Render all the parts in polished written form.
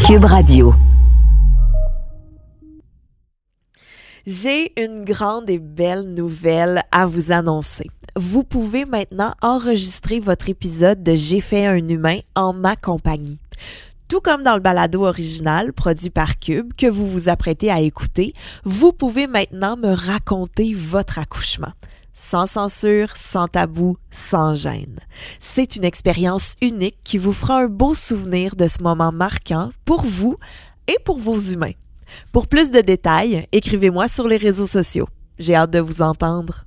Cube Radio. J'ai une grande et belle nouvelle à vous annoncer. Vous pouvez maintenant enregistrer votre épisode de J'ai fait un humain en ma compagnie. Tout comme dans le balado original produit par Cube que vous vous apprêtez à écouter, vous pouvez maintenant me raconter votre accouchement. Sans censure, sans tabou, sans gêne. C'est une expérience unique qui vous fera un beau souvenir de ce moment marquant pour vous et pour vos humains. Pour plus de détails, écrivez-moi sur les réseaux sociaux. J'ai hâte de vous entendre.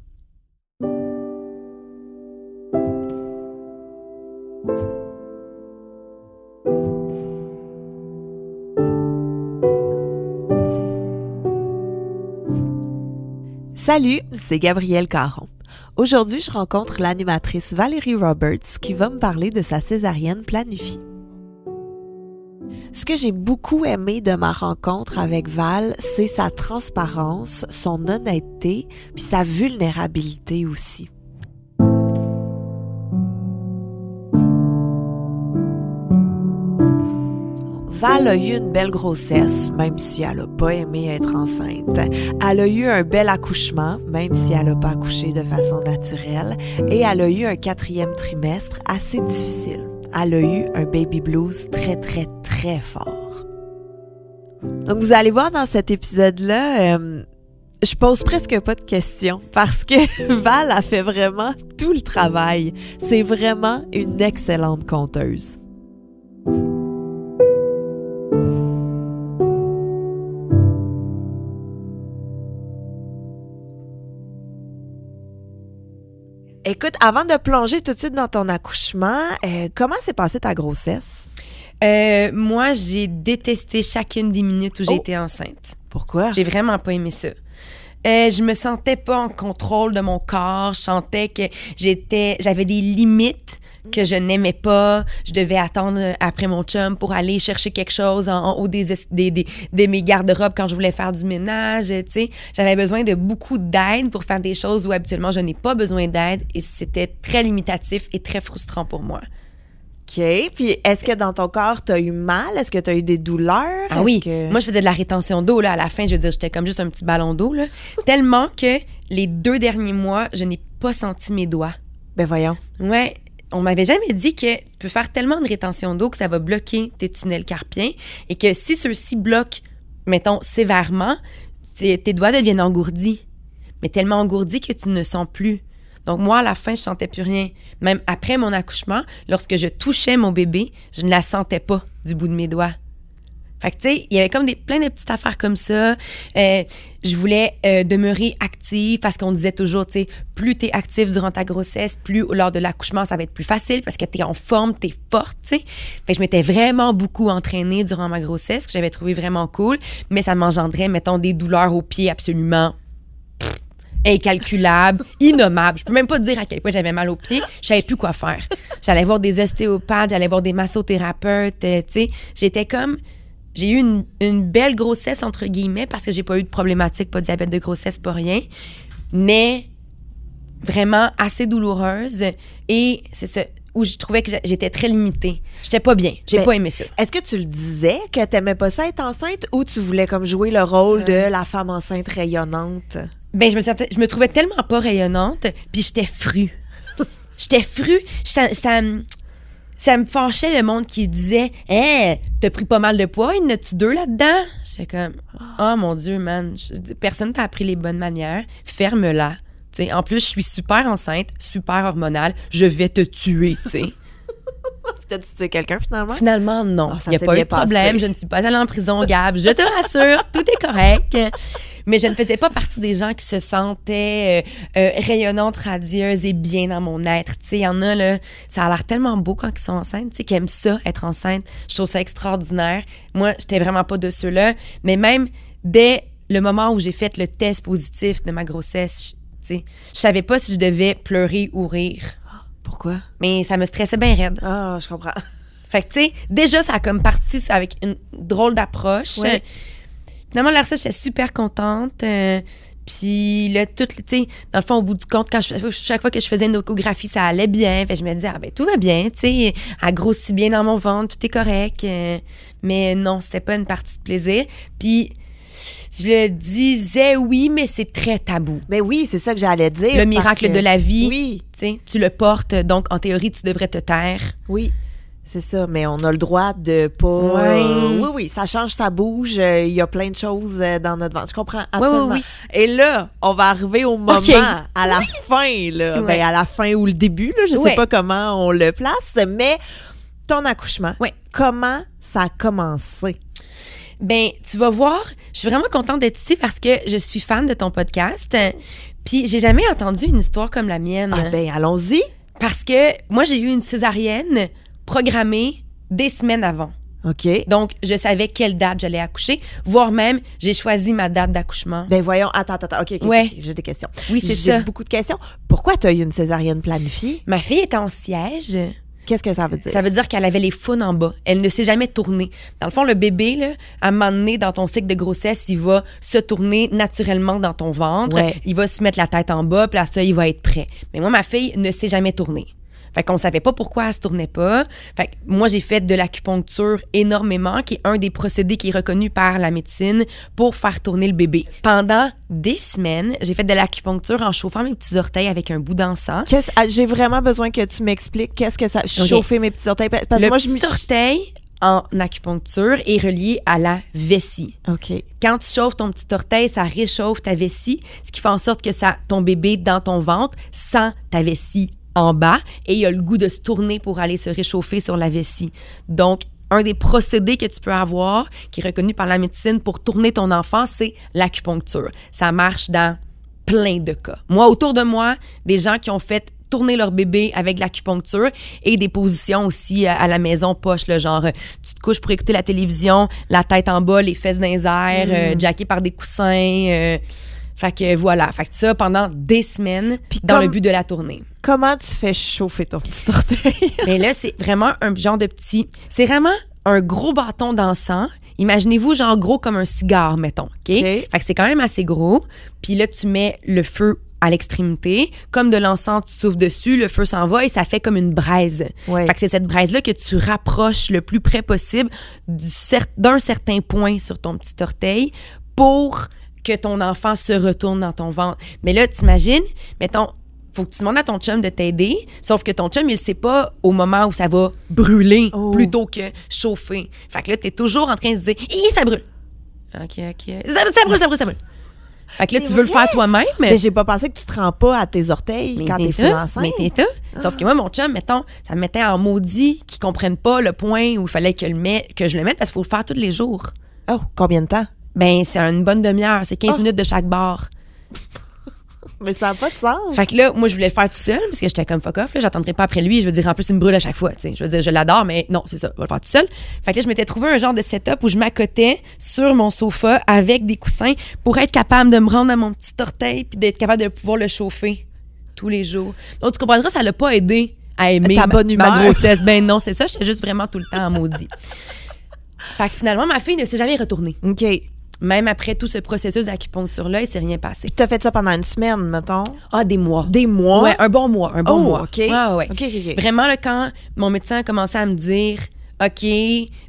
Salut, c'est Gabrielle Caron. Aujourd'hui, je rencontre l'animatrice Valérie Roberts qui va me parler de sa césarienne planifiée. Ce que j'ai beaucoup aimé de ma rencontre avec Val, c'est sa transparence, son honnêteté, puis sa vulnérabilité aussi. Val a eu une belle grossesse, même si elle n'a pas aimé être enceinte. Elle a eu un bel accouchement, même si elle n'a pas accouché de façon naturelle. Et elle a eu un 4e trimestre assez difficile. Elle a eu un baby blues très, très, très fort. Donc, vous allez voir dans cet épisode-là, je pose presque pas de questions parce que Val a fait vraiment tout le travail. C'est vraiment une excellente conteuse. Écoute, avant de plonger tout de suite dans ton accouchement, comment s'est passée ta grossesse? Moi, j'ai détesté chacune des minutes où j'ai été enceinte. Pourquoi? J'ai vraiment pas aimé ça. Je me sentais pas en contrôle de mon corps. Je sentais que j'avais des limites que je n'aimais pas. Je devais attendre après mon chum pour aller chercher quelque chose en haut de mes garde-robes quand je voulais faire du ménage. Tu sais, j'avais besoin de beaucoup d'aide pour faire des choses où habituellement je n'ai pas besoin d'aide et c'était très limitatif et très frustrant pour moi. OK. Puis, est-ce que dans ton corps, tu as eu mal? Est-ce que tu as eu des douleurs? Ah oui. Moi, je faisais de la rétention d'eau. Là, à la fin, je veux dire, j'étais comme juste un petit ballon d'eau. Là. Tellement que les 2 derniers mois, je n'ai pas senti mes doigts. Ben voyons. Ouais. On m'avait jamais dit que tu peux faire tellement de rétention d'eau que ça va bloquer tes tunnels carpiens et que si ceux-ci bloquent, mettons, sévèrement, tes doigts deviennent engourdis. Mais tellement engourdis que tu ne sens plus. Donc, moi, à la fin, je sentais plus rien. Même après mon accouchement, lorsque je touchais mon bébé, je ne la sentais pas du bout de mes doigts. Fait que, tu sais, il y avait comme plein de petites affaires comme ça. Je voulais demeurer active parce qu'on disait toujours, tu sais, plus t'es active durant ta grossesse, plus lors de l'accouchement, ça va être plus facile parce que t'es en forme, t'es forte, tu sais. Fait que je m'étais vraiment beaucoup entraînée durant ma grossesse, que j'avais trouvé vraiment cool, mais ça m'engendrait, mettons, des douleurs aux pieds absolument incalculables, innommables. Je peux même pas te dire à quel point j'avais mal aux pieds. Je savais plus quoi faire. J'allais voir des ostéopathes, j'allais voir des massothérapeutes, tu sais. J'étais comme... J'ai eu une belle grossesse, entre guillemets, parce que j'ai pas eu de problématique, pas de diabète de grossesse, pas rien. Mais vraiment assez douloureuse. Et c'est ça, où je trouvais que j'étais très limitée. J'étais pas bien. J'ai pas aimé ça. Est-ce que tu le disais que t'aimais pas ça être enceinte ou tu voulais comme jouer le rôle de la femme enceinte rayonnante? Ben, je me trouvais tellement pas rayonnante, puis j'étais frue. J'étais frue. Ça me fâchait le monde qui disait « Hey, t'as pris pas mal de poids, y en a-tu 2 là-dedans? » J'étais comme « Oh mon Dieu, man, personne t'a appris les bonnes manières, ferme-la. » T'sais, en plus, je suis super enceinte, super hormonale, je vais te tuer, tu sais. T'as-tu tué quelqu'un finalement? Finalement, non. Il n'y a pas eu de problème, je ne suis pas allée en prison, Gab, je te rassure, tout est correct. Mais je ne faisais pas partie des gens qui se sentaient rayonnantes, radieuses et bien dans mon être. Tu sais, il y en a, là, ça a l'air tellement beau quand ils sont enceintes, tu sais, qui aiment ça, être enceinte. Je trouve ça extraordinaire. Moi, j'étais vraiment pas de ceux-là. Mais même dès le moment où j'ai fait le test positif de ma grossesse, tu sais, je savais pas si je devais pleurer ou rire. Pourquoi? Mais ça me stressait bien raide. Ah, je comprends. Fait que, tu sais, déjà, ça a comme parti avec une drôle d'approche. Ouais. Finalement, la recette, j'étais super contente. Puis là, tout, tu sais, dans le fond, au bout du compte, chaque fois que je faisais une échographie, ça allait bien. Fait que je me disais, tout va bien, tu sais, elle grossit bien dans mon ventre, tout est correct. Mais non, c'était pas une partie de plaisir. Puis je le disais, oui, mais c'est très tabou. Mais oui, c'est ça que j'allais dire. Le miracle de la vie, oui. Tu sais, tu le portes, donc en théorie, tu devrais te taire. Oui. C'est ça, mais on a le droit de pas... Ouais. oui, ça change, ça bouge. Il y a plein de choses dans notre ventre. Je comprends absolument. Oui. Et là, on va arriver au moment, à la fin, là. Ouais. Ben, à la fin ou le début, là. Je sais pas comment on le place, mais ton accouchement, comment ça a commencé? Ben, tu vas voir, je suis vraiment contente d'être ici parce que je suis fan de ton podcast. Puis j'ai jamais entendu une histoire comme la mienne. Ah ben, allons-y. Parce que moi, j'ai eu une césaриenne programmée des semaines avant. OK. Donc, je savais quelle date j'allais accoucher, voire même, j'ai choisi ma date d'accouchement. Ben voyons, attends. OK, Ouais. j'ai des questions. Oui, c'est ça. J'ai beaucoup de questions. Pourquoi tu as eu une césarienne planifiée? Ma fille était en siège. Qu'est-ce que ça veut dire? Ça veut dire qu'elle avait les faunes en bas. Elle ne s'est jamais tournée. Dans le fond, le bébé, là, à un moment donné, dans ton cycle de grossesse, il va se tourner naturellement dans ton ventre. Ouais. Il va se mettre la tête en bas, puis là, ça, il va être prêt. Mais moi, ma fille ne s'est jamais tournée. Fait qu'on savait pas pourquoi elle se tournait pas. Fait que moi, j'ai fait de l'acupuncture énormément, qui est un des procédés qui est reconnu par la médecine pour faire tourner le bébé. Pendant des semaines, j'ai fait de l'acupuncture en chauffant mes petits orteils avec un bout d'encens. J'ai vraiment besoin que tu m'expliques qu'est-ce que ça... Chauffer mes petits orteils. Parce que moi, petit orteil en acupuncture est relié à la vessie. OK. Quand tu chauffes ton petit orteil, ça réchauffe ta vessie, ce qui fait en sorte que ton bébé dans ton ventre sent ta vessie en bas et il a le goût de se tourner pour aller se réchauffer sur la vessie. Donc, un des procédés que tu peux avoir, qui est reconnu par la médecine pour tourner ton enfant, c'est l'acupuncture. Ça marche dans plein de cas. Moi, autour de moi, des gens qui ont fait tourner leur bébé avec l'acupuncture et des positions aussi à la maison poche, le genre tu te couches pour écouter la télévision, la tête en bas, les fesses dans les airs, jacké par des coussins. Fait que voilà, fait que ça pendant des semaines dans le but de la tournée. Comment tu fais chauffer ton petit orteil? Mais là, c'est vraiment un genre de petit... C'est vraiment un gros bâton d'encens. Imaginez-vous genre gros comme un cigare, mettons, OK? Fait que c'est quand même assez gros. Puis là, tu mets le feu à l'extrémité. Comme de l'encens, tu souffles dessus, le feu s'en va et ça fait comme une braise. Ouais. Fait que c'est cette braise-là que tu rapproches le plus près possible d'un certain point sur ton petit orteil pour que ton enfant se retourne dans ton ventre. Mais là, t'imagines, mettons, faut que tu demandes à ton chum de t'aider, sauf que ton chum, il sait pas au moment où ça va brûler plutôt que chauffer. Fait que là, t'es toujours en train de se dire « Hi, ça brûle! » OK. Ça brûle. Fait que là, tu veux le faire toi-même. Mais j'ai pas pensé que tu te rends pas à tes orteils quand t'es full enceinte. Mais t'es Sauf que moi, mon chum, mettons, ça me mettait en maudit qu'ils comprennent pas le point où il fallait que je le mette parce qu'il faut le faire tous les jours. Oh, combien de temps? Ben, c'est une bonne demi-heure. C'est 15 minutes de chaque barre. Mais ça n'a pas de sens. Fait que là, moi, je voulais le faire tout seul parce que j'étais comme fuck off. Là, j'attendrai pas après lui. Je veux dire, en plus, il me brûle à chaque fois. T'sais. Je veux dire, je l'adore, mais non, c'est ça. Je vais le faire tout seul. Fait que là, je m'étais trouvé un genre de setup où je m'accotais sur mon sofa avec des coussins pour être capable de me rendre à mon petit orteil puis d'être capable de pouvoir le chauffer tous les jours. Donc, tu comprendras, ça l'a pas aidé à aimer ma grossesse. Ben non, c'est ça. J'étais juste vraiment tout le temps en maudit. Fait que finalement, ma fille ne s'est jamais retournée. OK. Même après tout ce processus d'acupuncture-là, il s'est rien passé. Puis t'as fait ça pendant une semaine, mettons? Ah, des mois. Des mois? Ouais, un bon mois. Mois. OK. Ah, ouais. OK. Vraiment, là, quand mon médecin a commencé à me dire, OK,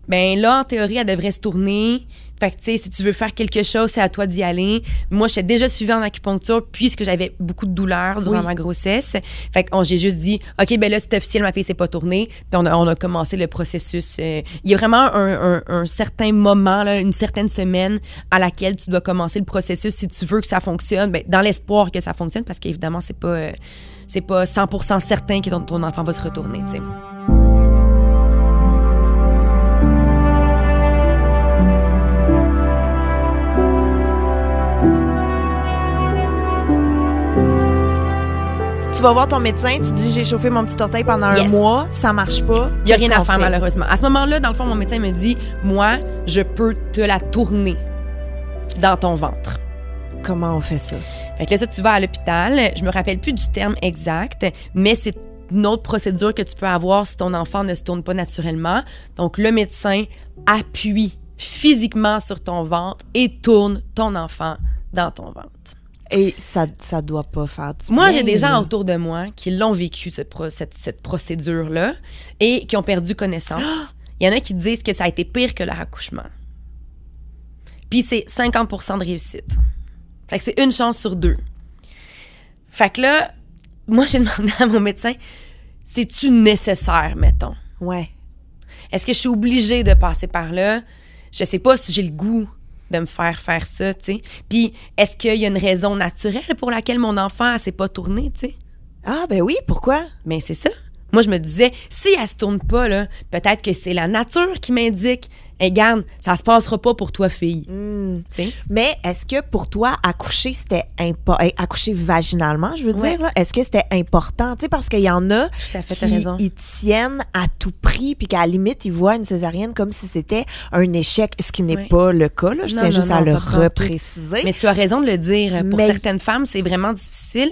ben là, en théorie, elle devrait se tourner. Fait que, tu sais, si tu veux faire quelque chose, c'est à toi d'y aller. Moi, j'étais déjà suivie en acupuncture puisque j'avais beaucoup de douleurs durant ma grossesse. Fait que j'ai juste dit, OK, ben là, c'est officiel, ma fille s'est pas tournée. Puis on a commencé le processus. Il y a vraiment un certain moment, là, une certaine semaine à laquelle tu dois commencer le processus si tu veux que ça fonctionne, ben, dans l'espoir que ça fonctionne parce qu'évidemment, c'est pas 100% certain que ton enfant va se retourner, tu sais. Tu vas voir ton médecin, tu dis j'ai chauffé mon petit orteil pendant un mois, ça marche pas. Il n'y a rien à faire malheureusement. À ce moment-là, dans le fond, mon médecin me dit, moi, je peux te la tourner dans ton ventre. Comment on fait ça? Fait que là, ça, tu vas à l'hôpital. Je me rappelle plus du terme exact, mais c'est une autre procédure que tu peux avoir si ton enfant ne se tourne pas naturellement. Donc, le médecin appuie physiquement sur ton ventre et tourne ton enfant dans ton ventre. Et ça doit pas faire du Moi, bien, j'ai des gens là. autour de moi qui l'ont vécu, cette procédure-là, et qui ont perdu connaissance. Il y en a qui disent que ça a été pire que leur accouchement. Puis c'est 50% de réussite. Fait que c'est une chance sur 2. Fait que là, moi, j'ai demandé à mon médecin, c'est-tu nécessaire, mettons? Ouais. Est-ce que je suis obligée de passer par là? Je sais pas si j'ai le goût de me faire ça, tu sais. Puis, est-ce qu'il y a une raison naturelle pour laquelle mon enfant, elle s'est pas tournée, tu sais? Ah, ben oui, pourquoi? Ben, c'est ça. Moi, je me disais, si elle se tourne pas, là, peut-être que c'est la nature qui m'indique, hey, regarde, ça se passera pas pour toi, fille. Tu sais? Mais est-ce que pour toi, accoucher, c'était accoucher vaginalement, je veux Ouais. dire, là, est-ce que c'était important? Tu sais, parce qu'il y en a Tout à fait, t'as qui raison. ils tiennent à tout prix, puis qu'à la limite, ils voient une césarienne comme si c'était un échec, ce qui n'est Ouais. pas le cas, là. Je Non, tiens non, juste à non, le pas pantoute. repréciser. Mais tu as raison de le dire. Pour Mais- certaines femmes, c'est vraiment difficile.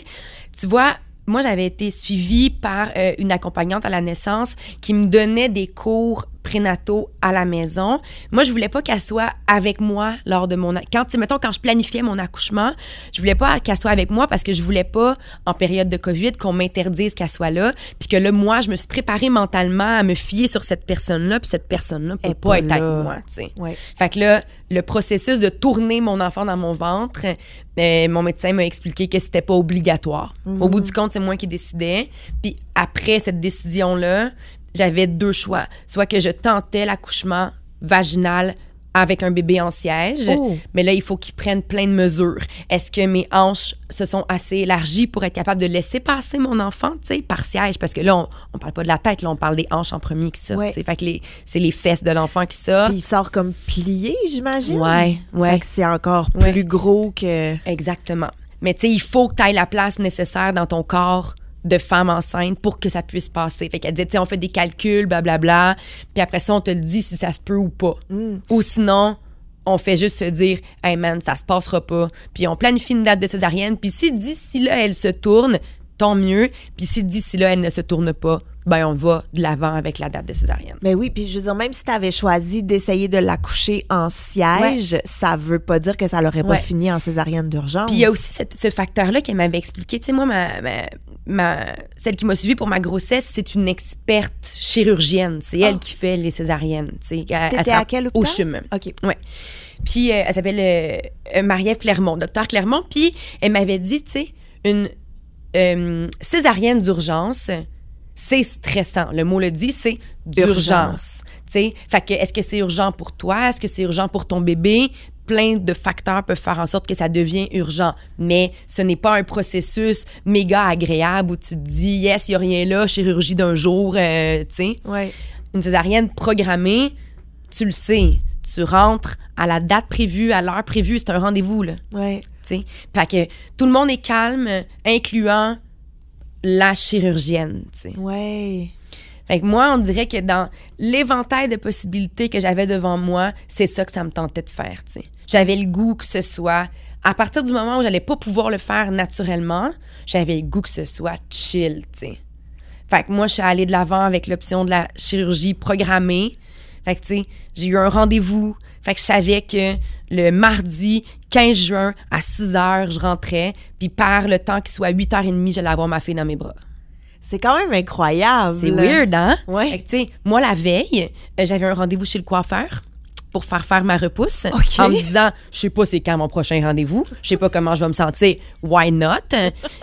Tu vois, moi, j'avais été suivie par une accompagnante à la naissance qui me donnait des cours prénataux à la maison. Moi, je voulais pas qu'elle soit avec moi lors de mon... Quand je planifiais mon accouchement, je voulais pas qu'elle soit avec moi parce que je voulais pas, en période de COVID, qu'on m'interdise qu'elle soit là. Puis que là, moi, je me suis préparée mentalement à me fier sur cette personne-là, puis cette personne-là peut Elle est pas pas être là. avec moi, tu sais. Ouais. Fait que là, le processus de tourner mon enfant dans mon ventre, mon médecin m'a expliqué que c'était pas obligatoire. Au bout du compte, c'est moi qui décidais. Puis après cette décision-là, j'avais 2 choix. Soit que je tentais l'accouchement vaginal avec un bébé en siège, Oh. mais là, il faut qu'il prenne plein de mesures. Est-ce que mes hanches se sont assez élargies pour être capable de laisser passer mon enfant, tu sais, par siège? Parce que là, on parle pas de la tête, là, on parle des hanches en premier qui sortent. Ouais. tu sais. Fait que c'est les fesses de l'enfant qui sortent. Puis il sort comme plié, j'imagine. Ouais. Fait que c'est encore Ouais. plus gros que... Exactement. Mais tu sais, il faut que tu aies la place nécessaire dans ton corps de femme enceinte pour que ça puisse passer. Fait qu'elle dit, tu sais, on fait des calculs, blablabla, puis après ça, on te le dit si ça se peut ou pas. Ou sinon, on fait juste se dire, hey man, ça se passera pas. Puis on planifie une date de césarienne, puis si d'ici là, elle se tourne, tant mieux. Puis si d'ici là, elle ne se tourne pas, ben on va de l'avant avec la date de césarienne. Mais oui, puis je veux dire, même si tu avais choisi d'essayer de l'accoucher en siège, ça veut pas dire que ça l'aurait pas Ouais. fini en césarienne d'urgence. Puis il y a aussi ce facteur-là qu'elle m'avait expliqué. Tu sais, moi, celle qui m'a suivie pour ma grossesse, c'est une experte chirurgienne. C'est elle qui fait les césariennes. Tu sais, T'étais à quel hôpital? Au CHUM. OK. Ouais. Puis elle s'appelle Marie-Ève Clermont, docteur Clermont. Puis elle m'avait dit, tu sais, une césarienne d'urgence, c'est stressant. Le mot le dit, c'est d'urgence. Tu sais, fait que est-ce que c'est urgent pour toi? Est-ce que c'est urgent pour ton bébé? Plein de facteurs peuvent faire en sorte que ça devient urgent. Mais ce n'est pas un processus méga agréable où tu te dis, yes, il n'y a rien là, chirurgie d'un jour, tu sais. Ouais. Une césarienne programmée, tu le sais. Tu rentres à la date prévue, à l'heure prévue, c'est un rendez-vous, là. Ouais. Tu sais. Fait que tout le monde est calme, incluant la chirurgienne, tu sais. Ouais. Fait que moi, on dirait que dans l'éventail de possibilités que j'avais devant moi, c'est ça que ça me tentait de faire, tu sais. J'avais le goût que ce soit, à partir du moment où j'allais pas pouvoir le faire naturellement, j'avais le goût que ce soit chill, tu sais. Fait que moi, je suis allée de l'avant avec l'option de la chirurgie programmée. Fait que, tu sais, j'ai eu un rendez-vous. Fait que je savais que le mardi 15 juin à 6 h, je rentrais. Puis par le temps qu'il soit 8h30, j'allais avoir ma fille dans mes bras. C'est quand même incroyable. C'est weird, hein? Ouais. Fait que, tu sais, moi, la veille, j'avais un rendez-vous chez le coiffeur pour faire ma repousse. OK. En me disant, je sais pas c'est quand mon prochain rendez-vous. Je sais pas comment je vais me sentir. Why not?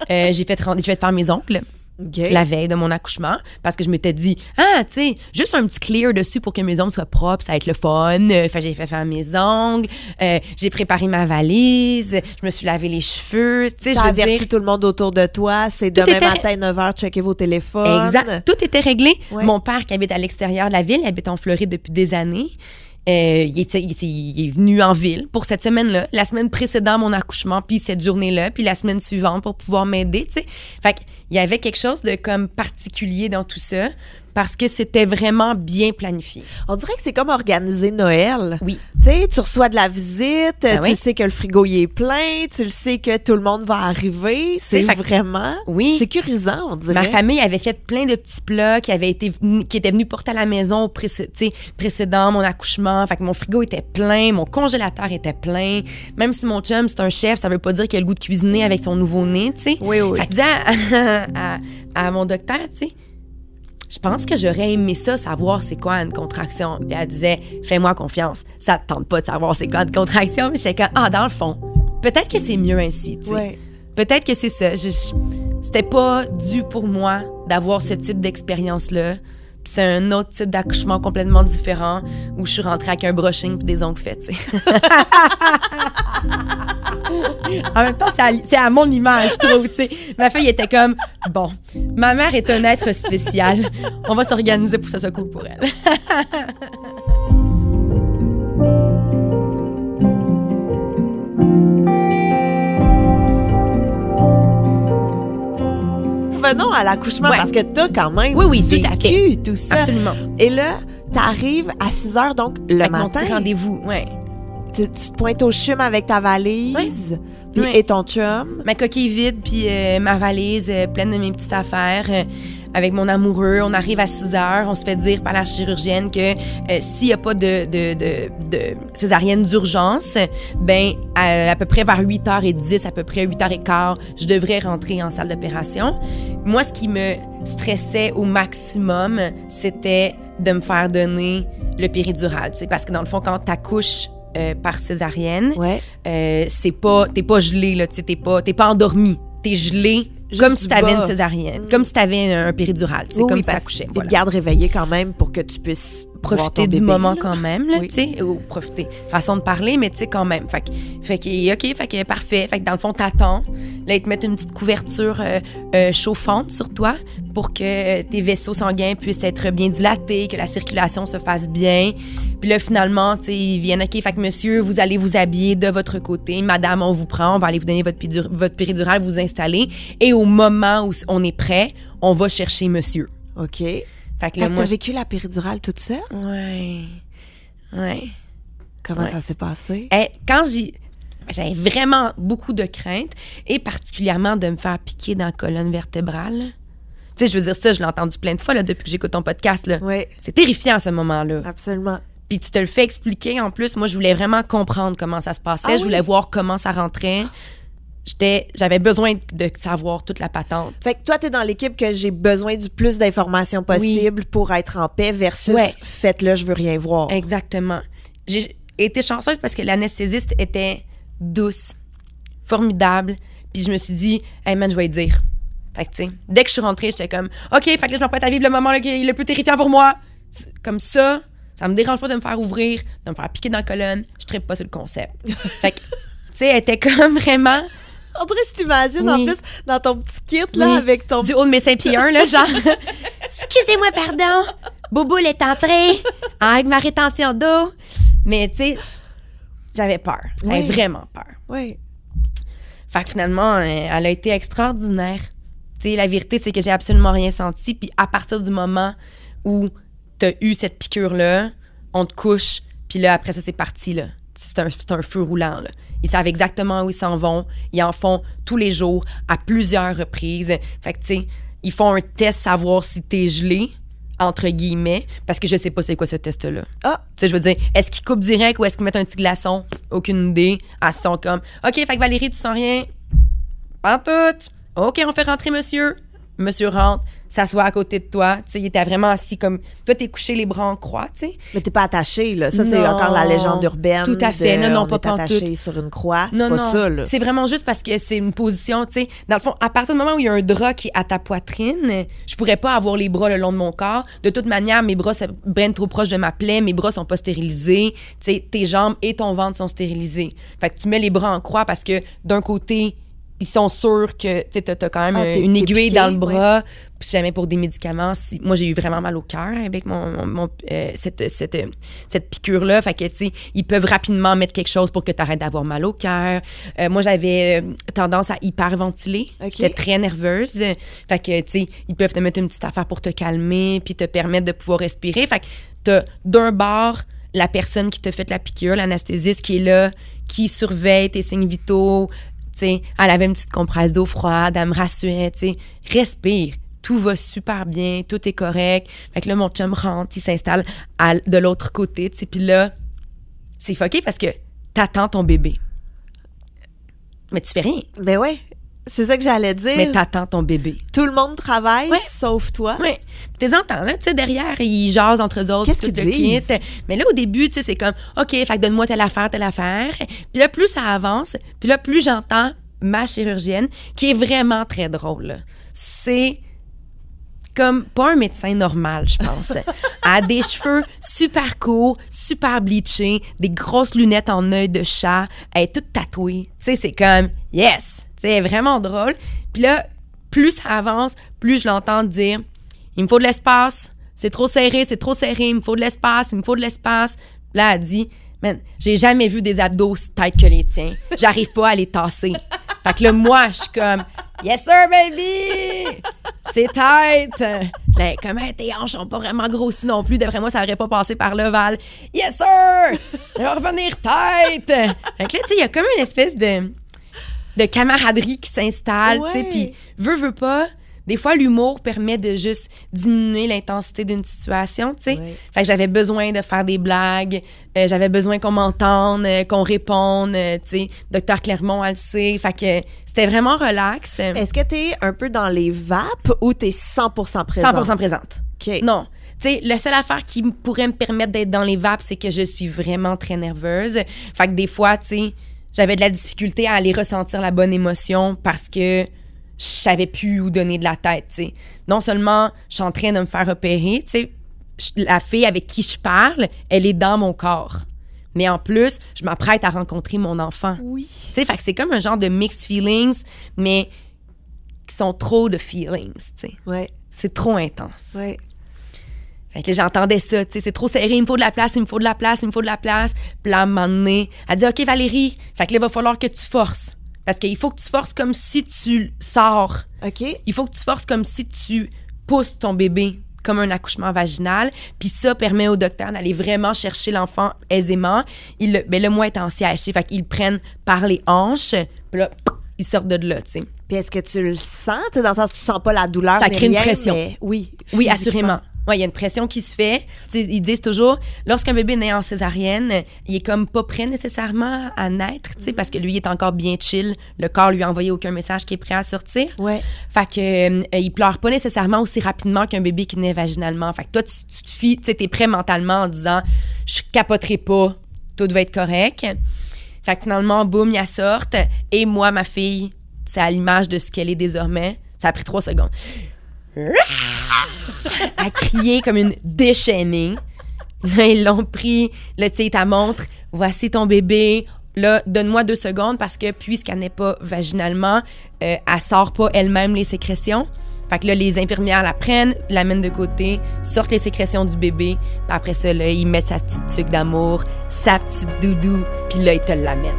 J'ai fait faire mes ongles. OK. La veille de mon accouchement, parce que je m'étais dit, tu sais, juste un petit clear dessus pour que mes ongles soient propres, ça va être le fun. Fait j'ai fait faire mes ongles, j'ai préparé ma valise, je me suis lavé les cheveux, tu sais, je T'as veux averti dire... tout le monde autour de toi. C'est Tout demain était- matin, 9h, checkez vos téléphones. Exact. Tout était réglé. Ouais. Mon père, qui habite à l'extérieur de la ville, il habite en Floride depuis des années. Il est venu en ville pour cette semaine-là, la semaine précédant mon accouchement, puis cette journée-là, puis la semaine suivante pour pouvoir m'aider, tu sais. Fait qu'il y avait quelque chose de comme particulier dans tout ça. parce que c'était vraiment bien planifié. On dirait que c'est comme organiser Noël. Oui. Tu sais, tu reçois de la visite, Ben tu oui. sais que le frigo il est plein, tu le sais que tout le monde va arriver. C'est fait que- vraiment sécurisant, on dirait. Ma famille avait fait plein de petits plats qui étaient venus porter à la maison au précédent mon accouchement. Fait que mon frigo était plein, mon congélateur était plein. Même si mon chum, c'est un chef, ça veut pas dire qu'il a le goût de cuisiner avec son nouveau-né, tu sais. Oui, oui. Fait que je disais à mon docteur, tu sais, je pense que j'aurais aimé ça, savoir c'est quoi une contraction. Puis elle disait, fais-moi confiance. Ça te tente pas de savoir c'est quoi une contraction. Mais j'étais comme, dans le fond, peut-être que c'est mieux ainsi, tu sais. Ouais. Peut-être que c'est ça. C'était pas dû pour moi d'avoir ce type d'expérience-là. Puis c'est un autre type d'accouchement complètement différent où je suis rentrée avec un brushing puis des ongles faits, tu sais. En même temps, c'est à mon image, je trouve, tu sais. Ma fille était comme, bon, ma mère est un être spécial. On va s'organiser pour que ça soit cool pour elle. Revenons à l'accouchement Ouais. parce que t'as quand même Oui, tout à vécu fait. tout ça. Absolument. Et là, t'arrives à 6 heures, donc le Avec mon matin. petit rendez-vous, ouais. Tu te pointes au CHUM avec ta valise puis Ouais. et ton chum. Ma coquille vide, puis ma valise pleine de mes petites affaires. Avec mon amoureux, on arrive à 6 heures, on se fait dire par la chirurgienne que s'il n'y a pas de césarienne d'urgence, ben à peu près vers 8h10, à peu près 8h15, je devrais rentrer en salle d'opération. Moi, ce qui me stressait au maximum, c'était de me faire donner le péridurale, tu sais, parce que dans le fond, quand t'accouches par césarienne, Ouais. t'es pas gelé, là, tu sais, t'es pas endormi. T'es gelé Juste comme du si t'avais bas. une césarienne, comme si t'avais un péridurale, tu sais, Oui, comme oui, si parce t'accouchais. qu'ils Voilà. te gardent réveillé quand même pour que tu puisses voir Profiter ton du bébé, moment là. quand même, là, Oui. tu sais, ou profiter. Façon de parler, mais tu sais, quand même. Fait que parfait. Fait que dans le fond, t'attends. Là, ils te mettent une petite couverture chauffante sur toi pour que tes vaisseaux sanguins puissent être bien dilatés, que la circulation se fasse bien. Puis là, finalement, tu sais, ils viennent, OK, fait que monsieur, vous allez vous habiller de votre côté. Madame, on vous prend, on va aller vous donner votre péridurale, vous installer. Et au moment où on est prêt, on va chercher monsieur. OK. Fait que Fait là, que moi... t'as vécu la péridurale toute seule? Ouais. Comment Ouais. ça s'est passé? Quand j'avais vraiment beaucoup de crainte, et particulièrement de me faire piquer dans la colonne vertébrale. Tu sais, je veux dire, ça, je l'ai entendu plein de fois là, depuis que j'écoute ton podcast. Là. Oui, C'est terrifiant, à ce moment-là. absolument. Puis tu te le fais expliquer. En plus, moi, je voulais vraiment comprendre comment ça se passait. Ah je voulais oui? voir comment ça rentrait. J'avais besoin de savoir toute la patente. Fait que toi, t'es dans l'équipe que j'ai besoin du plus d'informations possible pour être en paix versus Ouais. faites-le, je veux rien voir. Exactement. J'ai été chanceuse parce que l'anesthésiste était douce, formidable. Puis je me suis dit, hey man, je vais lui dire. Fait que, tu sais, dès que je suis rentrée, j'étais comme, OK, fait que là, je m'apprête à vivre le moment là, qui est le plus terrifiant pour moi. Comme ça me dérange pas de me faire ouvrir, de me faire piquer dans la colonne. Je trippe pas sur le concept. Fait que, tu sais, elle était comme vraiment André, je t'imagine en Oui. plus dans ton petit kit là Oui. avec ton du haut de mes 5 pieds 1, là, genre. Excusez-moi, pardon. Boboule est entrée avec ma rétention d'eau. Mais, tu sais, j'avais peur. J'avais Oui. vraiment peur. Oui. Fait que finalement, elle a été extraordinaire. Tu sais, la vérité, c'est que j'ai absolument rien senti. Puis à partir du moment où t'as eu cette piqûre-là, on te couche, puis là, après ça, c'est parti, là. C'est un feu roulant, là. Ils savent exactement où ils s'en vont. Ils en font tous les jours, à plusieurs reprises. Fait que, tu sais, ils font un test savoir si t'es gelé, entre guillemets, parce que je sais pas c'est quoi ce test-là. Ah, Tu sais, je veux dire, est-ce qu'ils coupent direct ou est-ce qu'ils mettent un petit glaçon? Aucune idée. Elles sont comme, OK, fait que Valérie, tu sens rien? Pas tout. OK, on fait rentrer monsieur. Monsieur rentre, s'assoit à côté de toi. Tu sais, il était vraiment assis comme... Toi, t'es couché les bras en croix, tu sais. mais t'es pas attaché là. Ça, c'est Non. encore la légende urbaine. Tout à fait. Non, on pas est attaché pantoute. sur une croix. C'est Non, pas non. ça, là. C'est vraiment juste parce que c'est une position, tu sais. Dans le fond, à partir du moment où il y a un drap qui est à ta poitrine, je pourrais pas avoir les bras le long de mon corps. De toute manière, mes bras se prennent trop proche de ma plaie, mes bras sont pas stérilisés. Tu sais, tes jambes et ton ventre sont stérilisés. Fait que tu mets les bras en croix parce que d'un côté, ils sont sûrs que tu as quand même t'es une aiguille piqué, dans le bras. Puis jamais pour des médicaments. Moi, j'ai eu vraiment mal au cœur avec cette piqûre-là. Fait que, tu sais, ils peuvent rapidement mettre quelque chose pour que tu arrêtes d'avoir mal au cœur. Moi, j'avais tendance à hyperventiler. Okay. J'étais très nerveuse. Fait que, tu sais, ils peuvent te mettre une petite affaire pour te calmer puis te permettre de pouvoir respirer. Fait que t'as d'un bord la personne qui t'a fait la piqûre, l'anesthésiste qui est là, qui surveille tes signes vitaux. Tu sais, elle avait une petite compresse d'eau froide, elle me rassurait, tu sais, respire. Tout va super bien, tout est correct. Fait que là, mon chum rentre, il s'installe de l'autre côté, tu sais, puis là, c'est fucké parce que t'attends ton bébé. Mais tu fais rien. Ben ouais, c'est ça que j'allais dire. Mais t'attends ton bébé. Tout le monde travaille, sauf toi. Oui. Puis t'es entends, là, tu sais, derrière, ils jasent entre eux autres. Qu'est-ce qu'ils disent? Mais là, au début, tu sais, c'est comme, OK, fait que donne-moi telle affaire. Puis là, plus ça avance, puis là, plus j'entends ma chirurgienne, qui est vraiment très drôle, là. C'est comme pas un médecin normal, je pense. Elle a des cheveux super courts, super bleachés, des grosses lunettes en œil de chat. Elle est toute tatouée. Tu sais, c'est comme, yes! Tu sais, elle est vraiment drôle. Puis là, plus ça avance, plus je l'entends dire, il me faut de l'espace, c'est trop serré, il me faut de l'espace. Là, elle dit, man, j'ai jamais vu des abdos aussi tight que les tiens. J'arrive pas à les tasser. Fait que là, moi, je suis comme, yes sir, baby! C'est tight! Là, comment tes hanches sont pas vraiment grossies non plus. D'après moi, ça aurait pas passé par l'ovale. Yes sir! Je vais revenir tight! Fait que là, tu sais, il y a comme une espèce de camaraderie qui s'installe, tu sais, puis veut pas. Des fois, l'humour permet de juste diminuer l'intensité d'une situation, tu sais. Ouais. Fait que j'avais besoin de faire des blagues, j'avais besoin qu'on m'entende, qu'on réponde, tu sais. Docteur Clermont, elle le sait. Fait que c'était vraiment relax. Est-ce que t'es un peu dans les vapes ou t'es 100% présente? 100% présente. OK. Non. Tu sais, la seule affaire qui pourrait me permettre d'être dans les vapes, c'est que je suis vraiment très nerveuse. Fait que des fois, tu sais, j'avais de la difficulté à aller ressentir la bonne émotion parce que je savais plus où donner de la tête, tu sais. Non seulement je suis en train de me faire opérer, tu sais, la fille avec qui je parle, elle est dans mon corps. Mais en plus, je m'apprête à rencontrer mon enfant. Oui. Tu sais, fait que c'est comme un genre de mixed feelings, mais qui sont trop de feelings, tu sais. Ouais. C'est trop intense. Ouais. Fait que j'entendais ça, tu sais, c'est trop serré, il me faut de la place. Puis là, à un moment donné, elle dit, OK, Valérie, fait que là, il va falloir que tu forces. Parce qu'il faut que tu forces comme si tu sors. OK. Il faut que tu forces comme si tu pousses ton bébé comme un accouchement vaginal. Puis ça permet au docteur d'aller vraiment chercher l'enfant aisément. Le moi étant siège, fait qu'ils le prennent par les hanches. Puis là, ils sortent de là, tu sais. Puis est-ce que tu le sens? T'es dans le sens où tu sens pas la douleur, ça crée une pression. Mais oui, oui, assurément. Oui, il y a une pression qui se fait. T'sais, ils disent toujours, lorsqu'un bébé naît en césarienne, il est comme pas prêt nécessairement à naître, parce que lui, il est encore bien chill. Le corps lui a envoyé aucun message qu'il est prêt à sortir. Ouais. Fait que il pleure pas nécessairement aussi rapidement qu'un bébé qui naît vaginalement. Fait que toi, tu te fies, t'es prêt mentalement en disant, je capoterai pas, tout va être correct. Fait que finalement, boum, il sortent. Et moi, ma fille, c'est à l'image de ce qu'elle est désormais. Ça a pris 3 secondes. À crier comme une déchaînée. Là, ils l'ont pris. Là, tu sais, ils te montrent, voici ton bébé. Là, donne-moi 2 secondes parce que puisqu'elle n'est pas vaginalement, elle sort pas elle-même les sécrétions. Fait que là, les infirmières la prennent, l'amènent de côté, sortent les sécrétions du bébé. Puis après ça, là, ils mettent sa petite tuque d'amour, sa petite doudou, puis là, ils te l'amènent.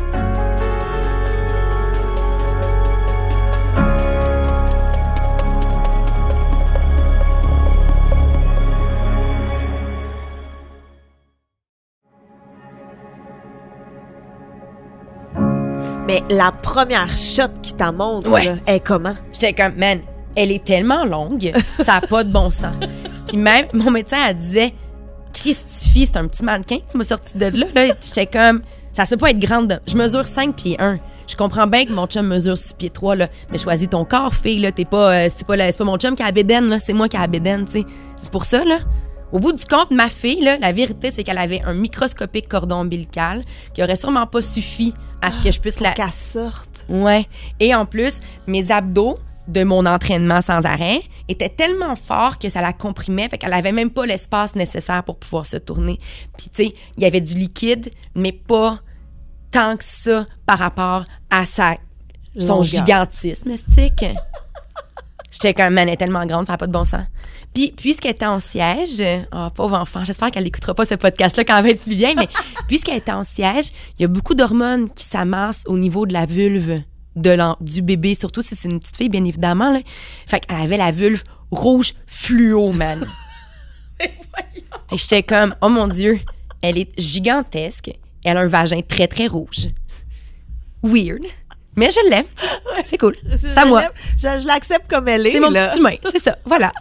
Mais la première shot qui t'en montre, là, elle est comment? J'étais comme, man, elle est tellement longue, ça n'a pas de bon sens. Puis même, mon médecin, elle disait, Christifie, c'est un petit mannequin, tu m'as sorti de là. J'étais comme, ça se peut pas être grande. Je mesure 5 pieds 1. Je comprends bien que mon chum mesure 6 pieds 3, là, mais choisis ton corps, fille, là. C'est pas mon chum qui a la bédaine, là, c'est moi qui a la bédaine, tu sais. C'est pour ça, là. Au bout du compte, ma fille, là, la vérité, c'est qu'elle avait un microscopique cordon ombilical qui aurait sûrement pas suffi à ce que je puisse qu'elle sorte. Ouais. Et en plus, mes abdos de mon entraînement sans arrêt étaient tellement forts que ça la comprimait, fait qu'elle avait même pas l'espace nécessaire pour pouvoir se tourner. Puis, tu sais, il y avait du liquide, mais pas tant que ça par rapport à sa Son Longueur. gigantisme, stick. J'étais comme, man, elle est tellement grande, ça n'a pas de bon sens. Puis, puisqu'elle était en siège, oh, pauvre enfant, j'espère qu'elle n'écoutera pas ce podcast-là quand elle va être plus vieille, mais puisqu'elle était en siège, il y a beaucoup d'hormones qui s'amassent au niveau de la vulve du bébé, surtout si c'est une petite fille, bien évidemment. Là. Fait qu'elle avait la vulve rouge fluo, man. Et j'étais comme, oh mon Dieu, elle est gigantesque, elle a un vagin très, très rouge. Weird. Mais je l'aime. C'est cool. C'est à moi. Je l'accepte comme elle est. C'est mon là. petit humain. C'est ça. Voilà.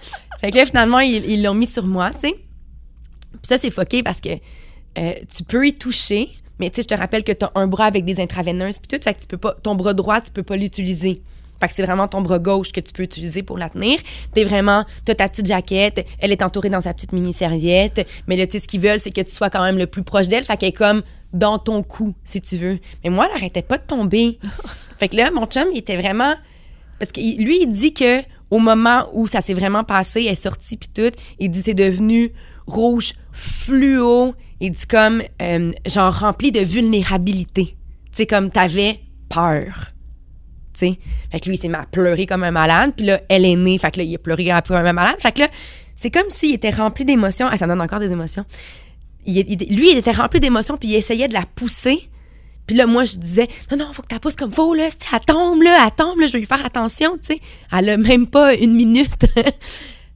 Fait que là, finalement, ils l'ont mis sur moi, tu sais. Puis ça, c'est fucké parce que tu peux y toucher, mais tu sais, je te rappelle que tu as un bras avec des intraveineuses puis tout, fait que tu peux pas, ton bras droit, tu peux pas l'utiliser. Fait que c'est vraiment ton bras gauche que tu peux utiliser pour la tenir. T'as ta petite jaquette, elle est entourée dans sa petite mini-serviette, mais là, tu sais, ce qu'ils veulent, c'est que tu sois quand même le plus proche d'elle, fait qu'elle est comme dans ton cou, si tu veux. Mais moi, elle arrêtait pas de tomber. Fait que là, mon chum, il était vraiment... Parce que lui, il dit que au moment où ça s'est vraiment passé, elle est sortie puis tout, il dit t'es devenue rouge fluo, il dit comme genre rempli de vulnérabilité. Tu sais, comme t'avais peur. Tu sais. Fait que lui, il s'est mis à pleurer comme un malade, puis là, elle est née, fait que là, il a pleuré comme un malade. Fait que là, c'est comme s'il était rempli d'émotions. Ah, ça me donne encore des émotions. Lui, il était rempli d'émotions, puis il essayait de la pousser. Puis là, moi, je disais, non, faut que tu la pousses comme faut, là. Elle tombe, je vais lui faire attention, tu sais. Elle a même pas une minute.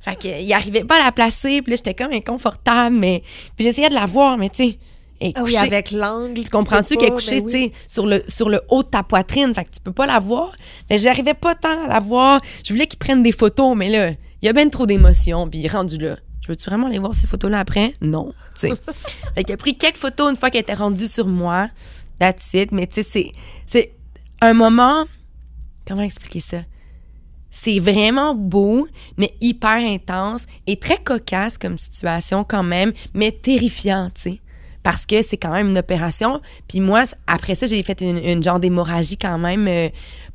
Fait qu'il arrivait pas à la placer, puis là, j'étais comme inconfortable, mais... Puis j'essayais de la voir, mais tu sais, elle est couchée. Oui, avec l'angle. Tu comprends-tu qu'elle est couchée, tu sais, sur le haut de ta poitrine, fait que tu peux pas la voir. Mais j'arrivais pas tant à la voir. Je voulais qu'ils prennent des photos, mais là, il y a bien trop d'émotions, puis rendu là. Je veux-tu vraiment aller voir ces photos-là après? Non, tu sais. Fait qu'il a pris quelques photos une fois qu'elle était rendue sur moi. That's it. Mais tu sais, c'est un moment... Comment expliquer ça? C'est vraiment beau, mais hyper intense et très cocasse comme situation quand même, mais terrifiant, tu sais. Parce que c'est quand même une opération. Puis moi, après ça, j'ai fait une genre d'hémorragie quand même,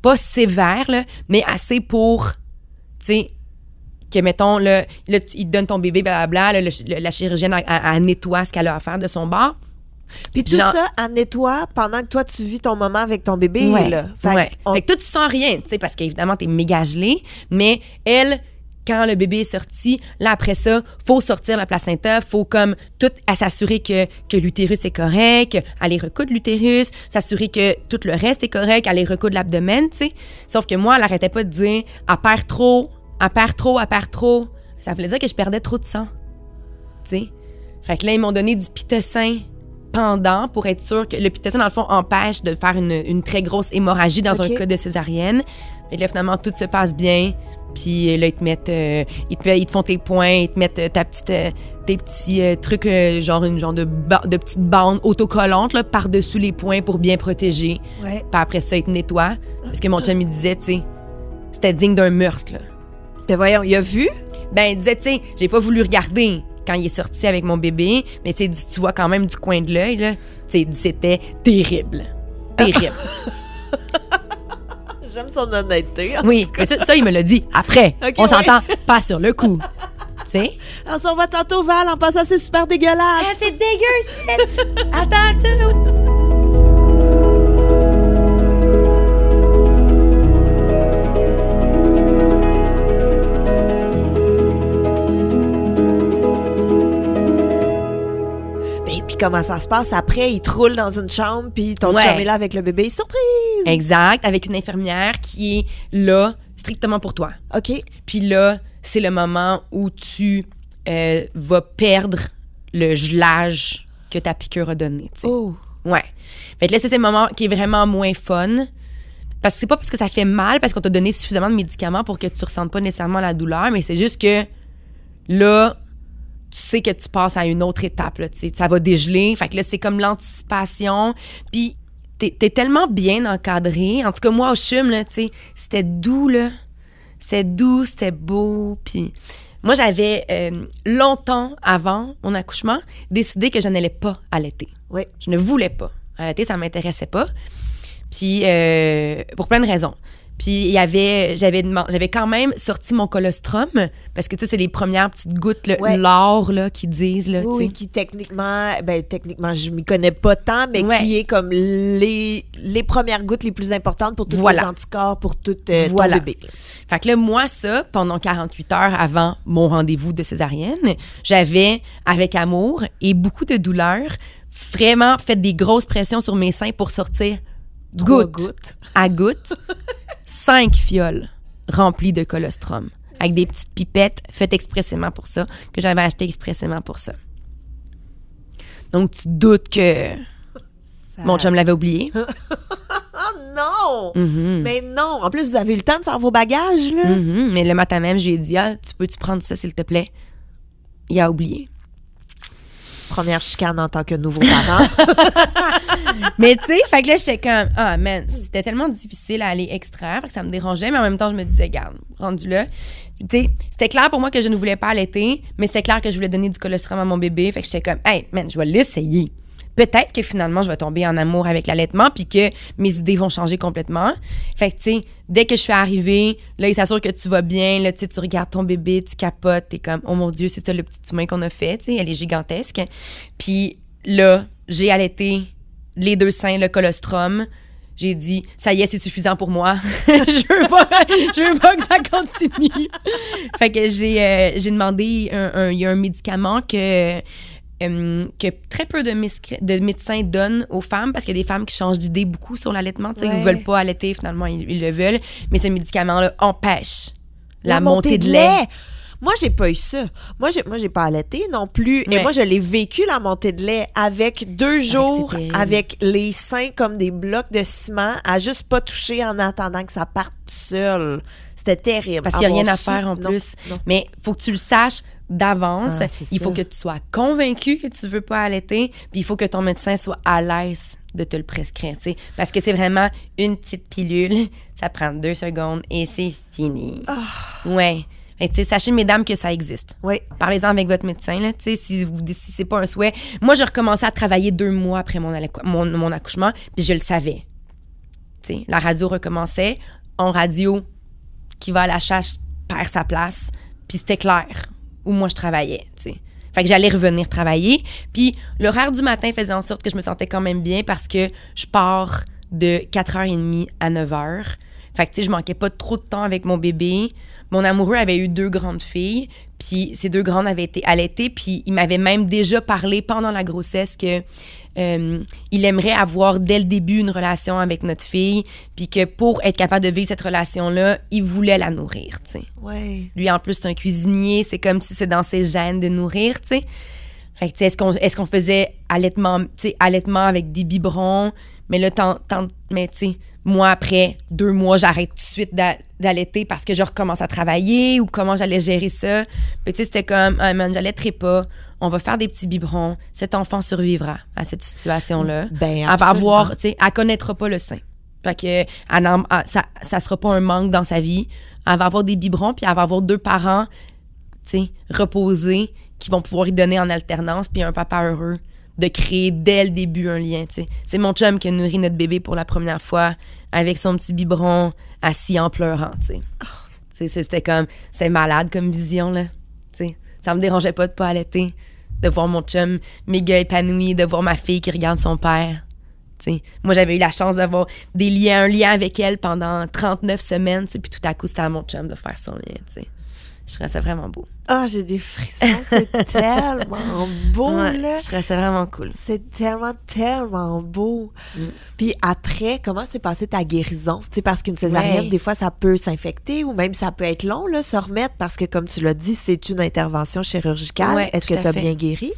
pas sévère, là, mais assez pour, tu sais, que, mettons, là, il te donne ton bébé, blablabla, là, la chirurgienne, elle nettoie ce qu'elle a à faire de son bord. Puis tout ça, elle nettoie pendant que toi, tu vis ton moment avec ton bébé. Ouais, là. fait que toi, tu sens rien, tu sais, parce qu'évidemment, t'es méga gelé, mais elle, quand le bébé est sorti, là, après ça, faut sortir la placenta, faut comme tout s'assurer que l'utérus est correct, aller recoudre l'utérus, s'assurer que tout le reste est correct, aller recoudre l'abdomen, tu sais. Sauf que moi, elle arrêtait pas de dire, elle perd trop. Ça voulait dire que je perdais trop de sang, tu sais. Fait que là, ils m'ont donné du pitocin pendant pour être sûr que le pitocin, dans le fond, empêche de faire une très grosse hémorragie dans un cas de césarienne. Et là, finalement, tout se passe bien. Puis là, ils te mettent... ils te font tes points, ils te mettent tes petits trucs, genre une genre de petites bandes autocollantes là, par-dessus les points pour bien protéger. Ouais. Puis après ça, ils te nettoient. Parce que mon chum, il disait, tu sais, c'était digne d'un meurtre, là. Ben voyons, il a vu? Ben, il disait, tu sais, j'ai pas voulu regarder quand il est sorti avec mon bébé, mais tu sais, tu vois quand même du coin de l'œil, là. Tu sais, c'était terrible. Terrible. J'aime son honnêteté. Oui, mais ça, il me l'a dit après. Okay, on s'entend pas sur le coup. Tu sais? On s'en va tantôt, Val, en passant, c'est super dégueulasse. Ah, c'est dégueu, c'est... Attends. Puis comment ça se passe? Après, il te roule dans une chambre, puis ton chum est là avec le bébé. Surprise! Exact, avec une infirmière qui est là strictement pour toi. OK. Puis là, c'est le moment où tu vas perdre le gelage que ta piqûre a donné. T'sais. Oh! Ouais. Fait que là, c'est le moment qui est vraiment moins fun. Parce que c'est pas parce que ça fait mal, parce qu'on t'a donné suffisamment de médicaments pour que tu ressentes pas nécessairement la douleur, mais c'est juste que là, tu sais que tu passes à une autre étape, là, ça va dégeler. Fait que là, c'est comme l'anticipation. Puis, t'es tellement bien encadré. En tout cas, moi, au CHUM, là, c'était doux, là. C'était doux, c'était beau. Puis, moi, j'avais longtemps avant mon accouchement décidé que je n'allais pas allaiter. Oui. Je ne voulais pas allaiter, ça ne m'intéressait pas. Puis, pour plein de raisons. Puis j'avais quand même sorti mon colostrum, parce que tu sais, c'est les premières petites gouttes, l'or, là, qui disent, là, oui, qui techniquement, je m'y connais pas tant, mais qui est comme les premières gouttes les plus importantes pour tous les anticorps, pour tout ton bébé. Fait que là, moi, ça, pendant 48 heures avant mon rendez-vous de césarienne, j'avais, avec amour et beaucoup de douleur, vraiment fait des grosses pressions sur mes seins pour sortir goutte à goutte 5 fioles remplies de colostrum avec des petites pipettes faites expressément pour ça, que j'avais acheté expressément pour ça. Donc, tu doutes que mon chum l'avait oublié? Oh non! Mais non! En plus, vous avez eu le temps de faire vos bagages, là? Mais le matin même, je lui ai dit, peux-tu prendre ça, s'il te plaît? Il a oublié. Première chicane en tant que nouveau parent. Mais tu sais, fait que là, j'étais comme, c'était tellement difficile à aller extraire, fait que ça me dérangeait, mais en même temps, je me disais, regarde, rendu là. Tu sais, c'était clair pour moi que je ne voulais pas allaiter, mais c'est clair que je voulais donner du colostrum à mon bébé, fait que j'étais comme, je vais l'essayer. Peut-être que finalement, je vais tomber en amour avec l'allaitement puis que mes idées vont changer complètement. Fait que, tu sais, dès que je suis arrivée, là, il s'assure que tu vas bien. Là, tu regardes ton bébé, tu capotes. T'es comme, oh mon Dieu, c'est ça le petit humain qu'on a fait. Tu sais, elle est gigantesque. Puis là, j'ai allaité les 2 seins, le colostrum. J'ai dit, ça y est, c'est suffisant pour moi. je veux pas que ça continue. Fait que j'ai demandé, il y a un médicament que très peu de médecins donnent aux femmes, parce qu'il y a des femmes qui changent d'idée beaucoup sur l'allaitement. Ils ne veulent pas allaiter, finalement, ils le veulent. Mais ce médicament-là empêche la montée de lait. Moi, j'ai pas eu ça. Moi, j'ai pas allaité non plus. Et moi, je l'ai vécu, la montée de lait, avec 2 jours, avec les seins comme des blocs de ciment, à juste pas toucher en attendant que ça parte seul. C'était terrible. Parce qu'il n'y a rien à faire en plus. Non. Mais il faut que tu le saches d'avance. Il faut que tu sois convaincu que tu veux pas allaiter, puis il faut que ton médecin soit à l'aise de te le prescrire, tu sais, parce que c'est vraiment une petite pilule, ça prend 2 secondes et c'est fini. Ouais. Tu sais, sachez, mesdames, que ça existe. Oui. Parlez-en avec votre médecin, là, tu sais, si c'est pas un souhait. Moi, j'ai recommencé à travailler 2 mois après mon accouchement, puis je le savais. Tu sais, la radio recommençait. En radio, qui va à la chasse perd sa place, puis c'était clair où moi je travaillais, tu sais. Fait que j'allais revenir travailler, puis l'horaire du matin faisait en sorte que je me sentais quand même bien, parce que je pars de 4h30 à 9h. Fait que, tu sais, je manquais pas trop de temps avec mon bébé. Mon amoureux avait eu 2 grandes filles, puis ces 2 grandes avaient été allaitées, puis il m'avait même déjà parlé pendant la grossesse que il aimerait avoir dès le début une relation avec notre fille, puis que pour être capable de vivre cette relation-là, il voulait la nourrir, tu sais. Ouais. Lui, en plus, c'est un cuisinier, c'est comme si c'est dans ses gènes de nourrir, tu sais. Fait que, tu sais, est-ce qu'on faisait allaitement avec des biberons, mais là, mais tu sais, moi, après 2 mois, j'arrête tout de suite d'allaiter parce que je recommence à travailler, ou comment j'allais gérer ça. Puis, tu sais, c'était comme, j'allaiterai pas. On va faire des petits biberons. Cet enfant survivra à cette situation-là. Ben, elle va avoir, tu sais, elle connaîtra pas le sein. Fait que ça sera pas un manque dans sa vie. Elle va avoir des biberons, puis elle va avoir 2 parents, tu sais, reposés, qui vont pouvoir y donner en alternance, puis un papa heureux, de créer dès le début un lien, tu sais. C'est mon chum qui a nourri notre bébé pour la première fois avec son petit biberon, assis en pleurant, tu sais. Tu sais, c'était malade comme vision, là, tu sais. Ça me dérangeait pas de pas allaiter, de voir mon chum méga épanoui, de voir ma fille qui regarde son père. T'sais, moi, j'avais eu la chance d'avoir un lien avec elle pendant 39 semaines, puis tout à coup, c'était à mon chum de faire son lien. T'sais. Je trouvais ça vraiment beau. J'ai des frissons, c'est tellement beau, là. Je trouvais ça vraiment cool. C'est tellement, tellement beau. Puis après, comment s'est passée ta guérison? Tu sais, parce qu'une césarienne, des fois, ça peut s'infecter, ou même ça peut être long, là, se remettre, parce que, comme tu l'as dit, c'est une intervention chirurgicale. Ouais, est-ce que tu as bien guéri?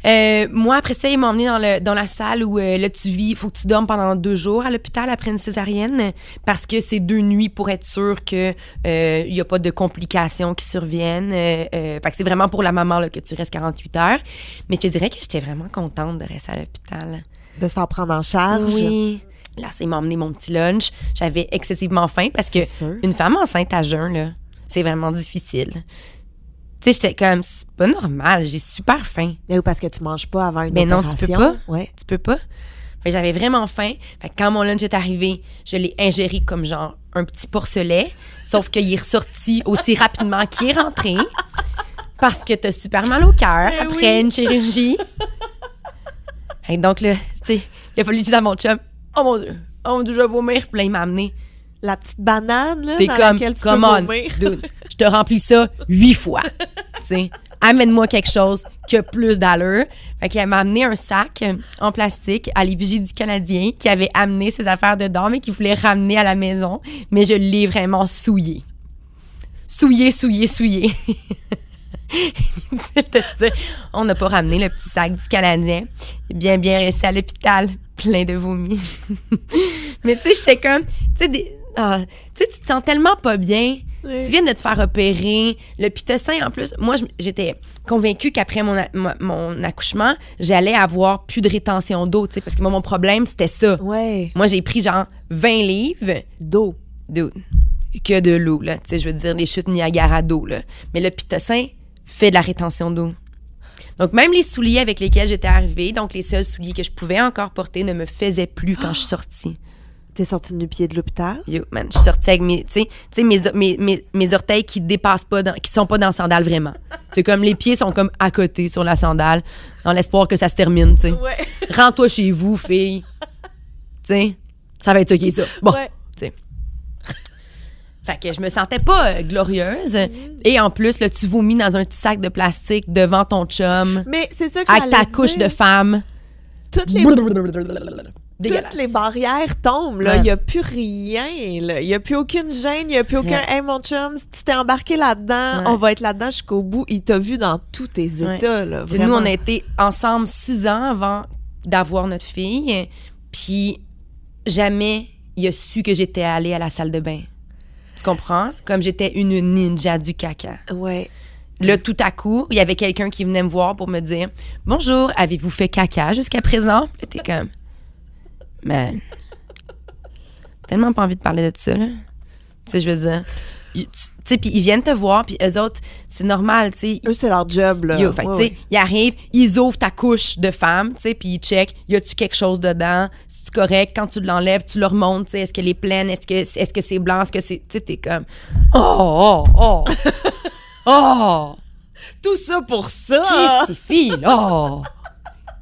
Moi, après ça, ils m'ont emmenée dans la salle où là, il faut que tu dormes pendant 2 jours à l'hôpital après une césarienne, parce que c'est 2 nuits pour être sûr que y a pas de complications qui surviennent. Fait que c'est vraiment pour la maman là, que tu restes 48 heures. Mais je te dirais que j'étais vraiment contente de rester à l'hôpital. De se faire prendre en charge? Oui. Là, ils m'ont emmené mon petit lunch. J'avais excessivement faim, parce que une femme enceinte à jeun, là, c'est vraiment difficile. Tu sais, j'étais comme, c'est pas normal, j'ai super faim. Mais parce que tu manges pas avant une opération. Non, tu peux pas. Ouais. Tu peux pas. Fait que j'avais vraiment faim. Fait que quand mon lunch est arrivé, je l'ai ingéré comme genre un petit porcelet. Sauf qu'il est ressorti aussi rapidement qu'il est rentré. Parce que t'as super mal au cœur après une chirurgie. Et donc là, tu sais, il a fallu dire à mon chum, oh mon Dieu, je vais vomir. Puis là, il m'a amené. La petite banane, là, T'es dans comme, laquelle tu peux come on, vomir. dude, je te remplis ça 8 fois. Tu sais, amène-moi quelque chose qui a plus d'allure. Fait qu'elle m'a amené un sac en plastique à l'effigie du Canadien qui avait amené ses affaires dedans, mais qu'il voulait ramener à la maison. Mais je l'ai vraiment souillé. Souillé. On n'a pas ramené le petit sac du Canadien. Il est bien resté à l'hôpital, plein de vomi. Mais tu sais, j'étais comme... tu te sens tellement pas bien. Oui. Tu viens de te faire opérer. Le pitocin, en plus, moi, j'étais convaincue qu'après mon accouchement, j'allais avoir plus de rétention d'eau, tu sais, parce que moi, mon problème, c'était ça. Ouais. Moi, j'ai pris genre 20 livres d'eau. Que de l'eau, là. Tu sais, je veux dire, les chutes Niagara d'eau, là. Mais le pitocin fait de la rétention d'eau. Donc, même les souliers avec lesquels j'étais arrivée, donc les seuls souliers que je pouvais encore porter, ne me faisaient plus quand je suis sortie. T'es sortie du pied de l'hôpital? Yo, man, je suis sortie avec mes orteils qui dépassent pas, qui sont pas dans la sandale vraiment. C'est comme les pieds sont comme à côté sur la sandale, dans l'espoir que ça se termine, tu sais. Ouais. Rends-toi chez vous, fille. Tu sais, ça va être ça qui est ça. Bon, tu sais. Fait que je me sentais pas glorieuse. Et en plus, là, tu vomis dans un petit sac de plastique devant ton chum. Mais c'est ça que avec ta couche de femme. Toutes les barrières tombent, là. Il n'y a plus rien, là. Il n'y a plus aucune gêne, il n'y a plus aucun « Hey, mon chum, si tu t'es embarqué là-dedans, on va être là-dedans jusqu'au bout. » Il t'a vu dans tous tes états, là. Vraiment. Nous, on a été ensemble 6 ans avant d'avoir notre fille. Puis jamais il a su que j'étais allée à la salle de bain. Tu comprends? Comme j'étais une ninja du caca. Ouais. Là, tout à coup, il y avait quelqu'un qui venait me voir pour me dire « Bonjour, avez-vous fait caca jusqu'à présent? » Là, t'es comme « Man, tellement pas envie de parler de ça, là. » Tu sais, je veux dire... Tu sais, puis ils viennent te voir, puis eux autres, c'est normal, tu sais. Eux, c'est leur job, là. Fait tu sais, ils arrivent, ils ouvrent ta couche de femme, tu sais, puis ils checkent, y a-tu quelque chose dedans? C'est correct? Quand tu l'enlèves, tu le remontes, tu sais, est-ce qu'elle est pleine? Est-ce que c'est blanc? Est-ce que c'est... Tu sais, t'es comme... Oh! Tout ça pour ça! Qui est cette fille-là?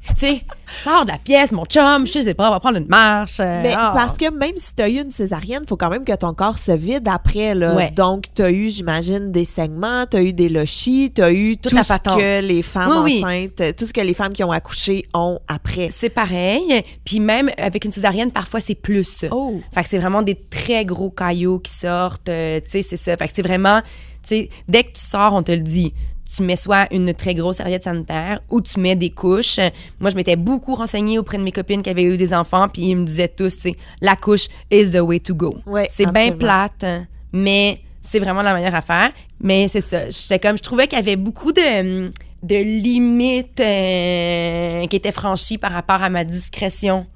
Tu sais, sors de la pièce, mon chum, je sais pas, on va prendre une marche. Mais parce que même si t'as eu une césarienne, faut quand même que ton corps se vide après, là. Ouais. Donc, t'as eu, j'imagine, des saignements, t'as eu des lochis, t'as eu tout ce que les femmes enceintes, tout ce que les femmes qui ont accouché ont après. C'est pareil. Puis même avec une césarienne, parfois, c'est plus. Oh. Fait que c'est vraiment des très gros caillots qui sortent. Tu sais, c'est ça. Fait que c'est vraiment, tu sais, dès que tu sors, on te le dit. Tu mets soit une très grosse serviette sanitaire ou tu mets des couches. Moi, je m'étais beaucoup renseignée auprès de mes copines qui avaient eu des enfants, puis ils me disaient tous, tu sais, la couche is the way to go. Ouais, c'est bien plate, mais c'est vraiment la meilleure affaire. Mais c'est ça. Je trouvais qu'il y avait beaucoup de limites qui étaient franchies par rapport à ma discrétion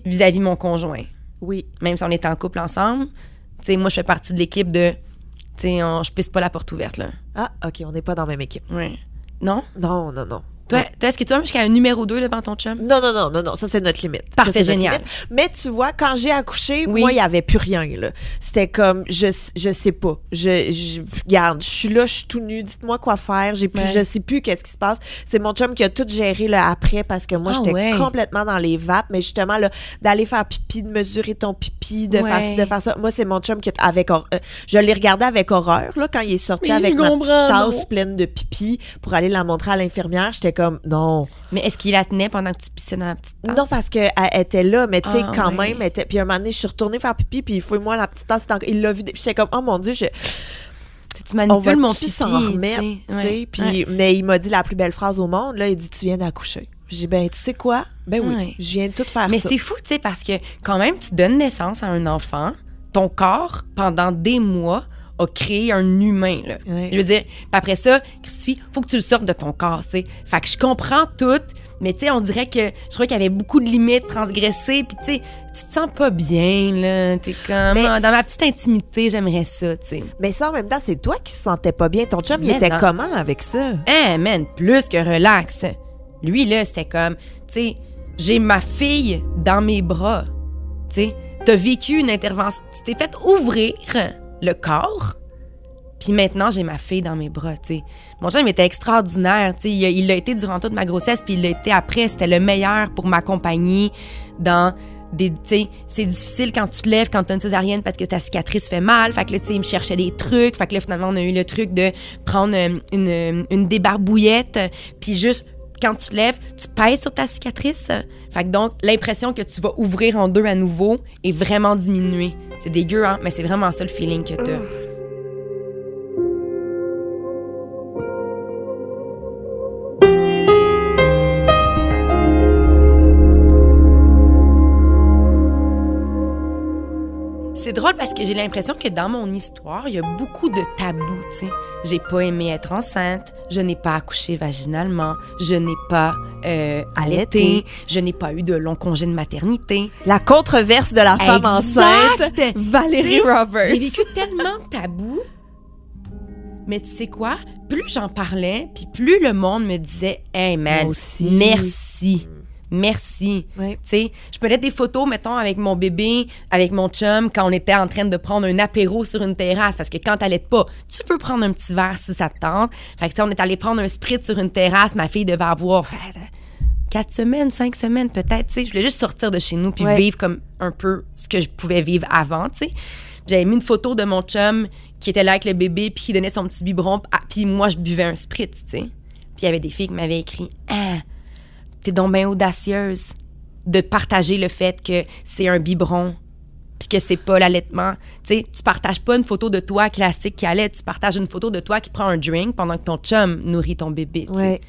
vis-à-vis mon conjoint. Oui. Même si on était en couple ensemble, tu sais, moi, je fais partie de l'équipe de... Tu sais, je pisse pas la porte ouverte, là. Ah, OK, on n'est pas dans la même équipe. Oui. Non? Non. Toi, est-ce que tu vas jusqu'à un numéro 2 devant ton chum? Non, ça, c'est notre limite. Parfait, génial. Mais tu vois, quand j'ai accouché, moi, il n'y avait plus rien, là. C'était comme, je sais pas. Regarde, je suis là, je suis tout nue, dites-moi quoi faire. Je sais plus qu'est-ce qui se passe. C'est mon chum qui a tout géré, là, après, parce que moi, j'étais complètement dans les vapes. Mais justement, là, d'aller faire pipi, de mesurer ton pipi, de faire ça. Moi, c'est mon chum qui, je l'ai regardé avec horreur, là, quand il est sorti avec ma petite tasse pleine de pipi pour aller la montrer à l'infirmière. J'étais comme, non. Mais est-ce qu'il la tenait pendant que tu pissais dans la petite tasse? Non, parce qu'elle était là, mais tu sais, quand même, puis un moment donné, je suis retournée faire pipi, puis fouille-moi la petite tasse, il l'a vu, puis j'étais comme, oh mon Dieu, tu manipules mon pipi, s'en remettre, tu sais, puis, mais il m'a dit la plus belle phrase au monde, là, il dit, tu viens d'accoucher. J'ai dit, ben, tu sais quoi? Ben oui, je viens de tout faire mais ça. Mais c'est fou, tu sais, parce que quand même, tu donnes naissance à un enfant, ton corps, pendant des mois, a créé un humain, là. Ouais. Je veux dire, puis après ça, Christy, faut que tu le sortes de ton corps, tu sais. Fait que je comprends tout, mais tu sais, on dirait que je trouvais qu'il y avait beaucoup de limites transgressées, puis tu sais, tu te sens pas bien, là. T'es comme, dans ma petite intimité, j'aimerais ça, tu sais. Mais ça, en même temps, c'est toi qui se sentais pas bien. Ton chum, il était comment avec ça? Man, plus que relax. Lui, là, c'était comme, tu sais, j'ai ma fille dans mes bras. Tu sais, t'as vécu une intervention, tu t'es fait ouvrir le corps, puis maintenant, j'ai ma fille dans mes bras, tu sais. Mon chum était extraordinaire, tu sais. Il l'a été durant toute ma grossesse, puis il l'a été après. C'était le meilleur pour m'accompagner dans des... Tu sais, c'est difficile quand tu te lèves, quand t'as une césarienne, parce que ta cicatrice fait mal. Fait que là, tu sais, il me cherchait des trucs. Fait que là, finalement, on a eu le truc de prendre une débarbouillette, puis juste... Quand tu te lèves, tu pèses sur ta cicatrice. Fait que donc, l'impression que tu vas ouvrir en deux à nouveau est vraiment diminuée. C'est dégueu, hein? Mais c'est vraiment ça le feeling que t'as. C'est drôle parce que j'ai l'impression que dans mon histoire, il y a beaucoup de tabous, tu sais. J'ai pas aimé être enceinte, je n'ai pas accouché vaginalement, je n'ai pas allaité, je n'ai pas eu de long congé de maternité. La controverse de la femme enceinte, Valérie Roberts. J'ai vécu tellement de tabous, mais tu sais quoi? Plus j'en parlais, puis plus le monde me disait « Hey man, merci ». Merci. Oui. Tu sais, je peux mettre des photos, mettons, avec mon bébé, avec mon chum, quand on était en train de prendre un apéro sur une terrasse, parce que quand t'allaites pas, tu peux prendre un petit verre si ça te tente. Fait que, tu sais, on est allé prendre un spritz sur une terrasse, ma fille devait avoir 4 semaines, 5 semaines peut-être, tu sais. Je voulais juste sortir de chez nous puis vivre comme un peu ce que je pouvais vivre avant, tu sais. J'avais mis une photo de mon chum qui était là avec le bébé puis qui donnait son petit biberon, puis moi, je buvais un spritz, tu sais. Puis il y avait des filles qui m'avaient écrit « Ah, t'es donc bien audacieuse de partager le fait que c'est un biberon puis que c'est pas l'allaitement. Tu sais, tu partages pas une photo de toi classique qui allait, tu partages une photo de toi qui prend un drink pendant que ton chum nourrit ton bébé, tu sais. Ouais.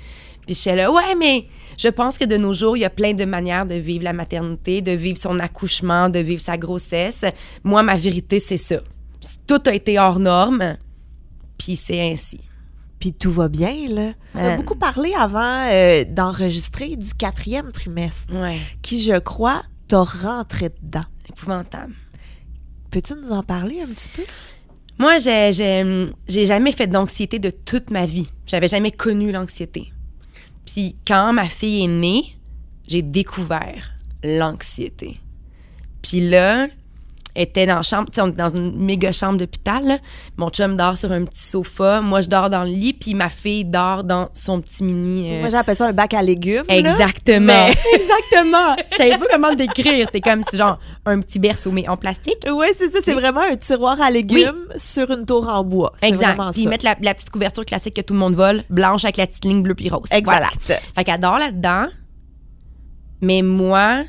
Puis je suis là, ouais, mais je pense que de nos jours, il y a plein de manières de vivre la maternité, de vivre son accouchement, de vivre sa grossesse. Moi, ma vérité, c'est ça. Tout a été hors norme, puis c'est ainsi. Puis tout va bien, là. On a beaucoup parlé avant d'enregistrer du 4e trimestre, qui, je crois, t'a rentré dedans. Épouvantable. Peux-tu nous en parler un petit peu? Moi, j'ai jamais fait d'anxiété de toute ma vie. J'avais jamais connu l'anxiété. Puis quand ma fille est née, j'ai découvert l'anxiété. Puis là, elle était dans la chambre, tu sais, on était dans une méga chambre d'hôpital, là. Mon chum dort sur un petit sofa, moi je dors dans le lit, puis ma fille dort dans son petit mini... Moi j'appelle ça un bac à légumes. Exactement. Là. Exactement. Je savais pas comment le décrire. T'es comme, c'est genre un petit berceau, mais en plastique. Oui, c'est ça. C'est vraiment un tiroir à légumes sur une tour en bois. C'est exact. Vraiment puis ça. ils mettent la petite couverture classique que tout le monde vole, blanche avec la petite ligne bleue puis rose. Exact. Voilà. Fait qu'elle dort là-dedans. Mais moi,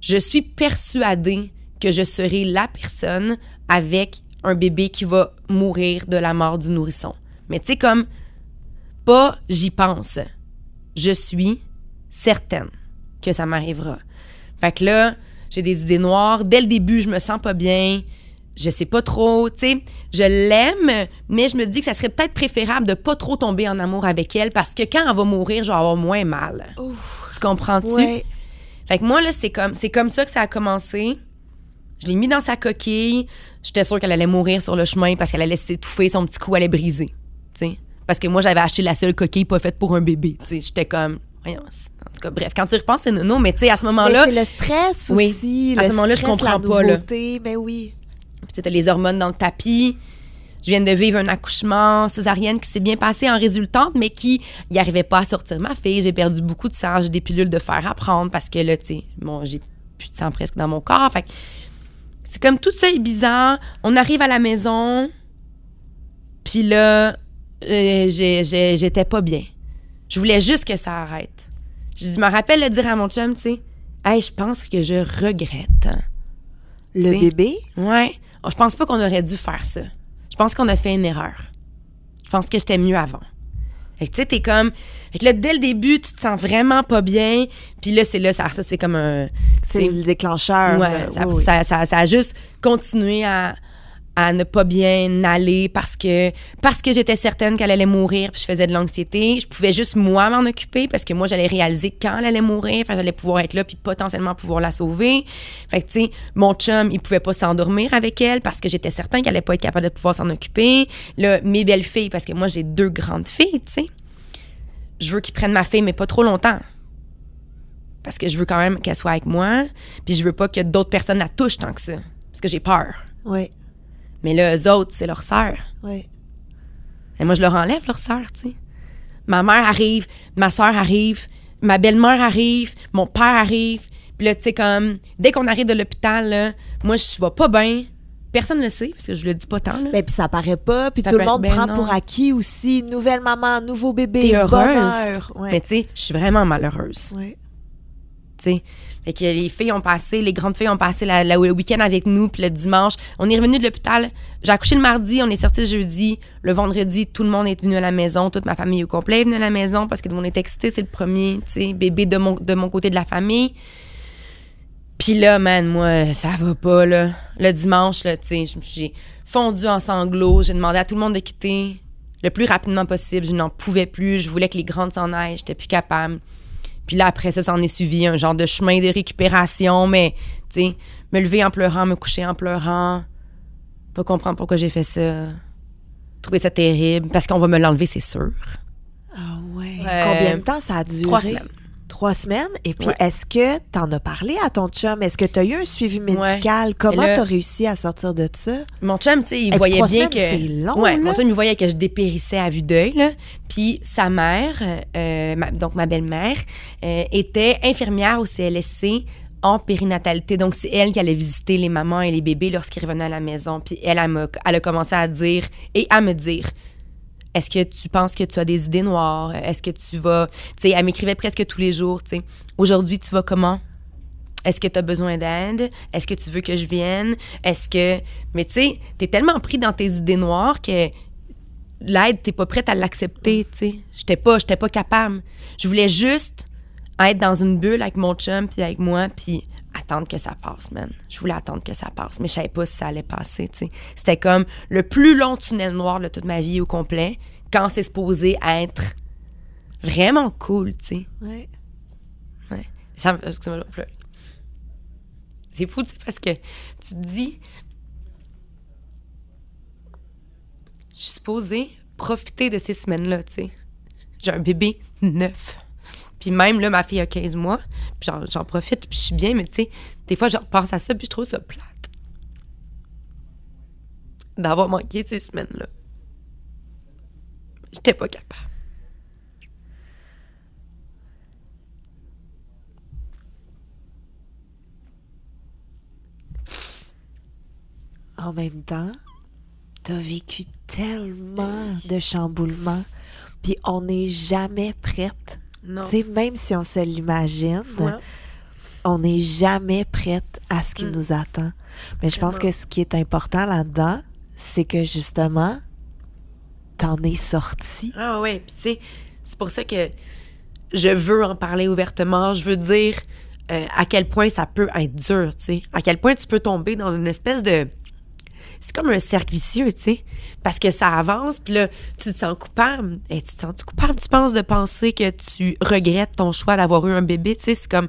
je suis persuadée que je serai la personne avec un bébé qui va mourir de la mort du nourrisson. Mais tu sais, comme, pas j'y pense. Je suis certaine que ça m'arrivera. Fait que là, j'ai des idées noires. Dès le début, je me sens pas bien. Je sais pas trop, tu sais. Je l'aime, mais je me dis que ça serait peut-être préférable de pas trop tomber en amour avec elle parce que quand elle va mourir, je vais avoir moins mal. Ouf. Tu comprends-tu? Ouais. Fait que moi, là, c'est comme ça que ça a commencé. Je l'ai mis dans sa coquille. J'étais sûre qu'elle allait mourir sur le chemin parce qu'elle allait s'étouffer, son petit cou allait briser. T'sais. Parce que moi, j'avais acheté la seule coquille pas faite pour un bébé. T'sais. J'étais comme... Voyons, en tout cas, bref, quand tu y repenses, c'est nono, mais tu sais, à ce moment-là... Mais c'est le stress aussi. À ce moment-là, je comprends pas. La nouveauté, ben oui. Puis t'as les hormones dans le tapis. Je viens de vivre un accouchement césarienne qui s'est bien passé en résultante, mais qui n'y arrivait pas à sortir ma fille. J'ai perdu beaucoup de sang, j'ai des pilules de fer à prendre parce que là, tu sais, bon, j'ai plus de sang presque dans mon corps. Fait que c'est comme tout ça est bizarre. On arrive à la maison, puis là, j'étais pas bien. Je voulais juste que ça arrête. Je me rappelle de dire à mon chum, tu sais, « Hey, je pense que je regrette. » Le bébé? Ouais. Je pense pas qu'on aurait dû faire ça. Je pense qu'on a fait une erreur. Je pense que j'étais mieux avant. Fait que tu sais, t'es comme... Fait que là, dès le début, tu te sens vraiment pas bien. Puis là, ça c'est comme un... C'est le déclencheur. Ouais, oui. Ça a juste continué à ne pas bien aller parce que j'étais certaine qu'elle allait mourir puis je faisais de l'anxiété. Je pouvais juste, moi, m'en occuper parce que moi, j'allais réaliser quand elle allait mourir. Fait que j'allais pouvoir être là puis potentiellement pouvoir la sauver. Fait que, tu sais, mon chum, il pouvait pas s'endormir avec elle parce que j'étais certain qu'elle allait pas être capable de pouvoir s'en occuper. Là, mes belles filles, parce que moi, j'ai 2 grandes filles, tu sais. Je veux qu'ils prennent ma fille, mais pas trop longtemps. parce que je veux quand même qu'elle soit avec moi, puis je veux pas que d'autres personnes la touchent tant que ça, parce que j'ai peur. Oui. Mais là, eux autres, c'est leur sœur. Oui. Et moi, je leur enlève leur sœur, tu sais. Ma mère arrive, ma sœur arrive, ma belle-mère arrive, mon père arrive. Puis là, tu sais, comme, dès qu'on arrive de l'hôpital, là, moi, je vais pas bien. Personne ne le sait, parce que je le dis pas tant, là. Ben, puis ça paraît pas, puis Ça tout le paraît- monde ben prend non. pour acquis aussi. Nouvelle maman, nouveau bébé, T'es heureuse. bonheur. Ouais. Mais tu sais, je suis vraiment malheureuse. Ouais. Tu sais. Fait que les grandes filles ont passé le week-end avec nous, puis le dimanche, on est revenu de l'hôpital. J'ai accouché le mardi, on est sorti le jeudi. Le vendredi, tout le monde est venu à la maison, toute ma famille au complet est venue à la maison parce que tout le monde est excité, c'est le premier, tu sais, bébé de mon côté de la famille. Puis là, man, moi, ça va pas, là. Le dimanche, là, tu sais, j'ai fondu en sanglots, j'ai demandé à tout le monde de quitter le plus rapidement possible. Je n'en pouvais plus, je voulais que les grandes s'en aillent, j'étais plus capable. Puis là, après ça, s'en est suivi un genre de chemin de récupération, mais, tu sais, me lever en pleurant, me coucher en pleurant, pas comprendre pourquoi j'ai fait ça, trouver ça terrible, parce qu'on va me l'enlever, c'est sûr. Ah ouais. Combien de temps ça a duré? 3 semaines. 3 semaines? Et puis, Ouais. est-ce que t'en as parlé à ton chum? Est-ce que t'as eu un suivi médical? Comment Et là- t'as réussi à sortir de ça? Mon chum, tu sais, il Hey, voyait 3 bien semaines, que... c'est long, ouais, là. mon chum, il voyait que je dépérissais à vue d'œil, là. Puis sa mère, donc ma belle-mère, était infirmière au CLSC en périnatalité. Donc, c'est elle qui allait visiter les mamans et les bébés lorsqu'ils revenaient à la maison. Puis elle a commencé à dire et à me dire... Est-ce que tu penses que tu as des idées noires? Est-ce que tu vas... Tu sais, elle m'écrivait presque tous les jours, tu sais. Aujourd'hui, tu vas comment? Est-ce que tu as besoin d'aide? Est-ce que tu veux que je vienne? Est-ce que... Mais tu sais, t'es tellement pris dans tes idées noires que l'aide, t'es pas prête à l'accepter, tu sais. J'étais pas capable. Je voulais juste être dans une bulle avec mon chum puis avec moi, puis attendre que ça passe, man. Je voulais attendre que ça passe, mais je savais pas si ça allait passer, tu sais. C'était comme le plus long tunnel noir de toute ma vie au complet, quand c'est supposé être vraiment cool, tu sais. Ouais. Ouais. Excuse-moi, je vais pleurer. C'est fou, tu sais, parce que tu te dis, je suis supposée profiter de ces semaines-là, tu sais. J'ai un bébé neuf. Puis même, là, ma fille a 15 mois, puis j'en profite, puis je suis bien, mais tu sais, des fois, je repense à ça, puis je trouve ça plate. D'avoir manqué ces semaines-là. J'étais pas capable. En même temps, t'as vécu tellement de chamboulements, puis on n'est jamais prête. Non. Tu sais, même si on se l'imagine, Ouais. on n'est jamais prête à ce qui nous attend. Mais je pense que ce qui est important là-dedans, c'est que justement, t'en es sorti. Ah ouais, puis tu sais, c'est pour ça que je veux en parler ouvertement. Je veux dire à quel point ça peut être dur, tu sais. À quel point tu peux tomber dans une espèce de... C'est comme un cercle vicieux, tu sais. Parce que ça avance, puis là, tu te sens coupable. Et tu te sens coupable, tu penses, de penser que tu regrettes ton choix d'avoir eu un bébé, tu sais. C'est comme...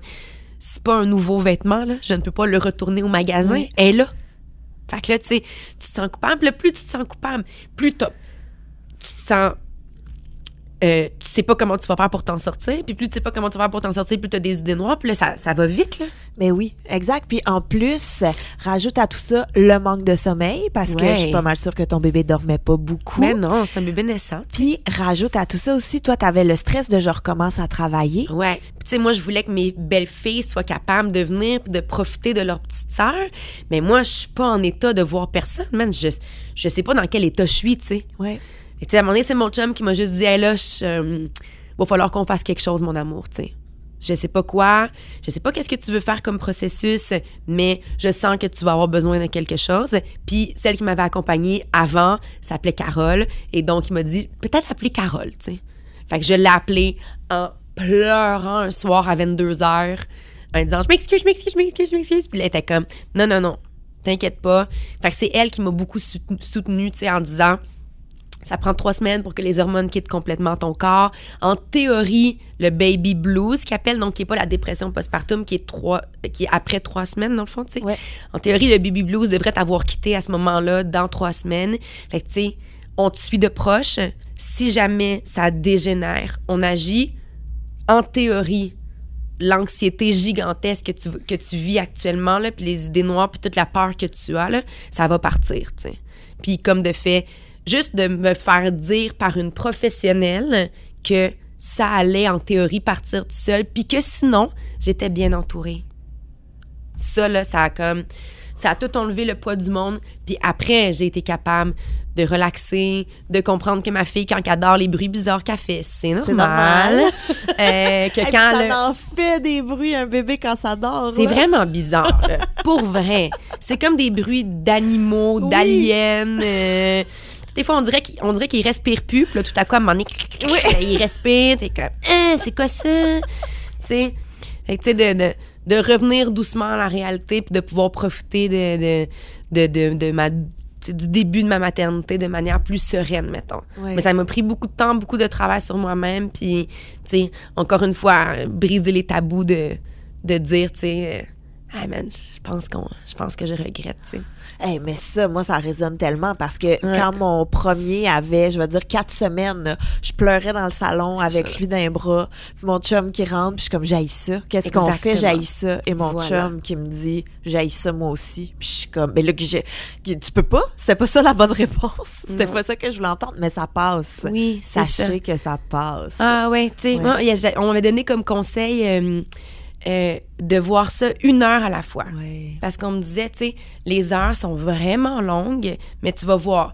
C'est pas un nouveau vêtement, là. Je ne peux pas le retourner au magasin. Oui. Elle est là. Fait que là, tu sais, tu te sens coupable. Puis là, plus tu te sens coupable, plus tu te sens... tu sais pas comment tu vas faire pour t'en sortir. Puis plus tu sais pas comment tu vas faire pour t'en sortir, plus tu as des idées noires. Puis là, ça va vite, là. Mais oui, exact. Puis en plus, rajoute à tout ça le manque de sommeil, parce que Ouais. je suis pas mal sûre que ton bébé dormait pas beaucoup. Mais non, c'est un bébé naissant. Puis rajoute à tout ça aussi, toi, t'avais le stress de je recommence à travailler. Ouais. Puis tu sais, moi, je voulais que mes belles-filles soient capables de venir puis de profiter de leur petite sœur. Mais moi, je suis pas en état de voir personne, man. Je sais pas dans quel état je suis, tu sais. Ouais. Et tu sais, à un moment donné, c'est mon chum qui m'a juste dit, hey, là, va falloir qu'on fasse quelque chose, mon amour, tu sais. Je sais pas quoi, je sais pas qu'est-ce que tu veux faire comme processus, mais je sens que tu vas avoir besoin de quelque chose. Puis celle qui m'avait accompagnée avant s'appelait Carole, et donc il m'a dit, peut-être appeler Carole, tu sais. Fait que je l'ai appelée en pleurant un soir à 22h, en disant, je m'excuse. Puis elle était comme, non, t'inquiète pas. Fait que c'est elle qui m'a beaucoup soutenue, tu sais, en disant, ça prend 3 semaines pour que les hormones quittent complètement ton corps. En théorie, le baby blues, qui appelle, donc qui n'est pas la dépression postpartum, qui est après 3 semaines, dans le fond, tu sais. Ouais. En théorie, le baby blues devrait t'avoir quitté à ce moment-là, dans 3 semaines. Fait que, tu sais, on te suit de proche. Si jamais ça dégénère, on agit. En théorie, l'anxiété gigantesque que tu vis actuellement, là, puis les idées noires, puis toute la peur que tu as, là, ça va partir, tu sais. Puis comme de fait, juste de me faire dire par une professionnelle que ça allait en théorie partir tout seul, puis que sinon, j'étais bien entourée. Ça, là, ça a tout enlevé le poids du monde. Puis après, j'ai été capable de relaxer, de comprendre que ma fille, quand elle adore les bruits bizarres qu'elle fait, c'est normal. Que quand ça en fait des bruits, un bébé, quand ça dort. C'est vraiment bizarre, là. Pour vrai. C'est comme des bruits d'animaux, d'aliens. Des fois, on dirait qu'il respire plus. Puis là, tout à coup, à un moment donné, il respire. T'es comme, c'est quoi ça? Tu sais, de revenir doucement à la réalité puis de pouvoir profiter du début de ma maternité de manière plus sereine, mettons. Oui. Mais ça m'a pris beaucoup de temps, beaucoup de travail sur moi-même. Puis, tu sais, encore une fois, briser les tabous de dire, tu sais, hey man, je pense que je regrette, tu sais. Hey, mais ça, moi, ça résonne tellement parce que quand mon premier avait, je vais dire, 4 semaines, je pleurais dans le salon avec lui dans les bras, puis mon chum qui rentre, puis je suis comme, j'haïs ça. Qu'est-ce qu'on fait? J'haïs ça. Et mon chum qui me dit, j'haïs ça moi aussi. Puis je suis comme, mais là, tu peux pas? C'était pas ça la bonne réponse. C'était pas ça que je voulais entendre, mais ça passe. Oui, c'est ça. Sachez que ça passe. Ah ouais, tu sais, moi, on m'avait donné comme conseil... de voir ça 1 heure à la fois. Oui. Parce qu'on me disait, tu sais, les heures sont vraiment longues, mais tu vas voir,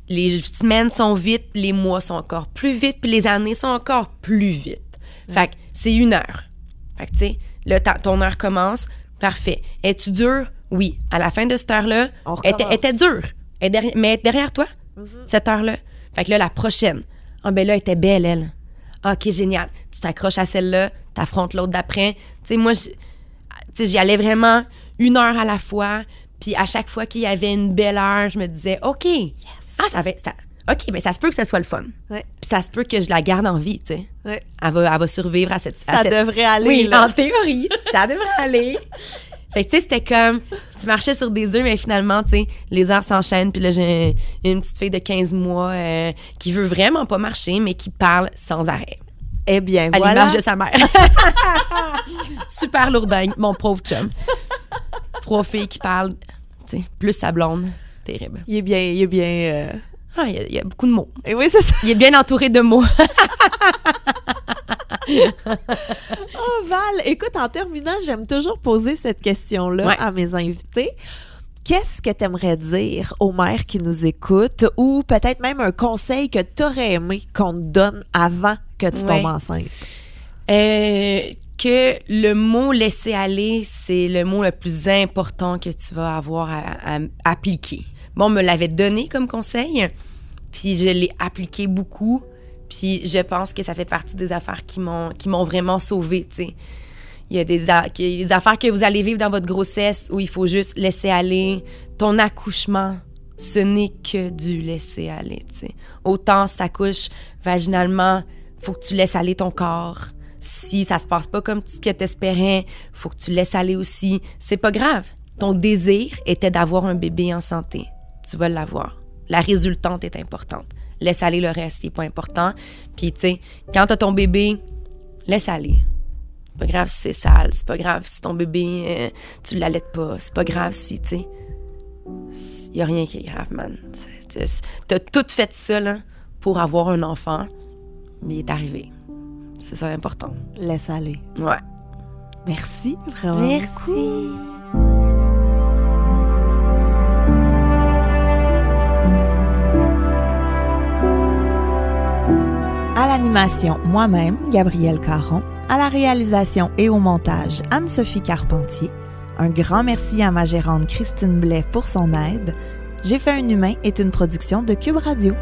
les semaines sont vite, les mois sont encore plus vite, puis les années sont encore plus vite. Fait que c'est 1 heure. Fait que, tu sais, là, ton heure commence, parfait. Es-tu dur? Oui. À la fin de cette heure-là, elle était dure. Mais derrière toi, cette heure-là. Fait que là, la prochaine, ben là, elle était belle, elle. OK, génial. Tu t'accroches à celle-là, t'affrontes l'autre d'après. Tu sais, moi, j'y allais vraiment 1 heure à la fois. Puis à chaque fois qu'il y avait une belle heure, je me disais, OK, OK, mais ça se peut que ce soit le fun. Ouais. Puis ça se peut que je la garde en vie, tu sais. Ouais. Elle va survivre à cette... Ça devrait aller, oui, là. En théorie, ça devrait aller. Fait que, tu sais, c'était comme... Tu marchais sur des œufs, mais finalement, tu sais, les heures s'enchaînent. Puis là, j'ai une petite fille de 15 mois qui veut vraiment pas marcher, mais qui parle sans arrêt. Eh bien, à voilà. À l'image de sa mère. Super lourdingue, mon pauvre chum. 3 filles qui parlent, tu sais, plus sa blonde. Terrible. Il est bien... Ah, il y a beaucoup de mots. Et oui, c'est ça. Il est bien entouré de mots. Oh, Val, écoute, en terminant, j'aime toujours poser cette question-là à mes invités. Qu'est-ce que tu aimerais dire aux mères qui nous écoutent ou peut-être même un conseil que tu aurais aimé qu'on te donne avant que tu tombes enceinte? Que le mot « laisser aller », c'est le mot le plus important que tu vas avoir à appliquer. Bon, on me l'avait donné comme conseil, puis je l'ai appliqué beaucoup, puis je pense que ça fait partie des affaires qui m'ont vraiment sauvée, tu sais. Il y a des affaires que vous allez vivre dans votre grossesse où il faut juste laisser aller. Ton accouchement, ce n'est que du laisser aller, tu sais. Autant si t'accouches vaginalement, faut que tu laisses aller ton corps. Si ça se passe pas comme ce que t'espérais, faut que tu laisses aller aussi. C'est pas grave. Ton désir était d'avoir un bébé en santé. Tu vas l'avoir. La résultante est importante. Laisse aller le reste, c'est pas important. Puis, tu sais, quand t'as ton bébé, laisse aller. C'est pas grave si c'est sale. C'est pas grave si ton bébé, tu l'allaites pas. C'est pas grave si, tu sais, y a rien qui est grave, man. T'as tout fait ça, là, pour avoir un enfant, mais il est arrivé. C'est ça l'important. Laisse aller. Ouais. Merci, vraiment. Merci. À l'animation, moi-même, Gabrielle Caron. À la réalisation et au montage, Anne-Sophie Carpentier. Un grand merci à ma gérante Christine Blais pour son aide. J'ai fait un humain est une production de Cube Radio.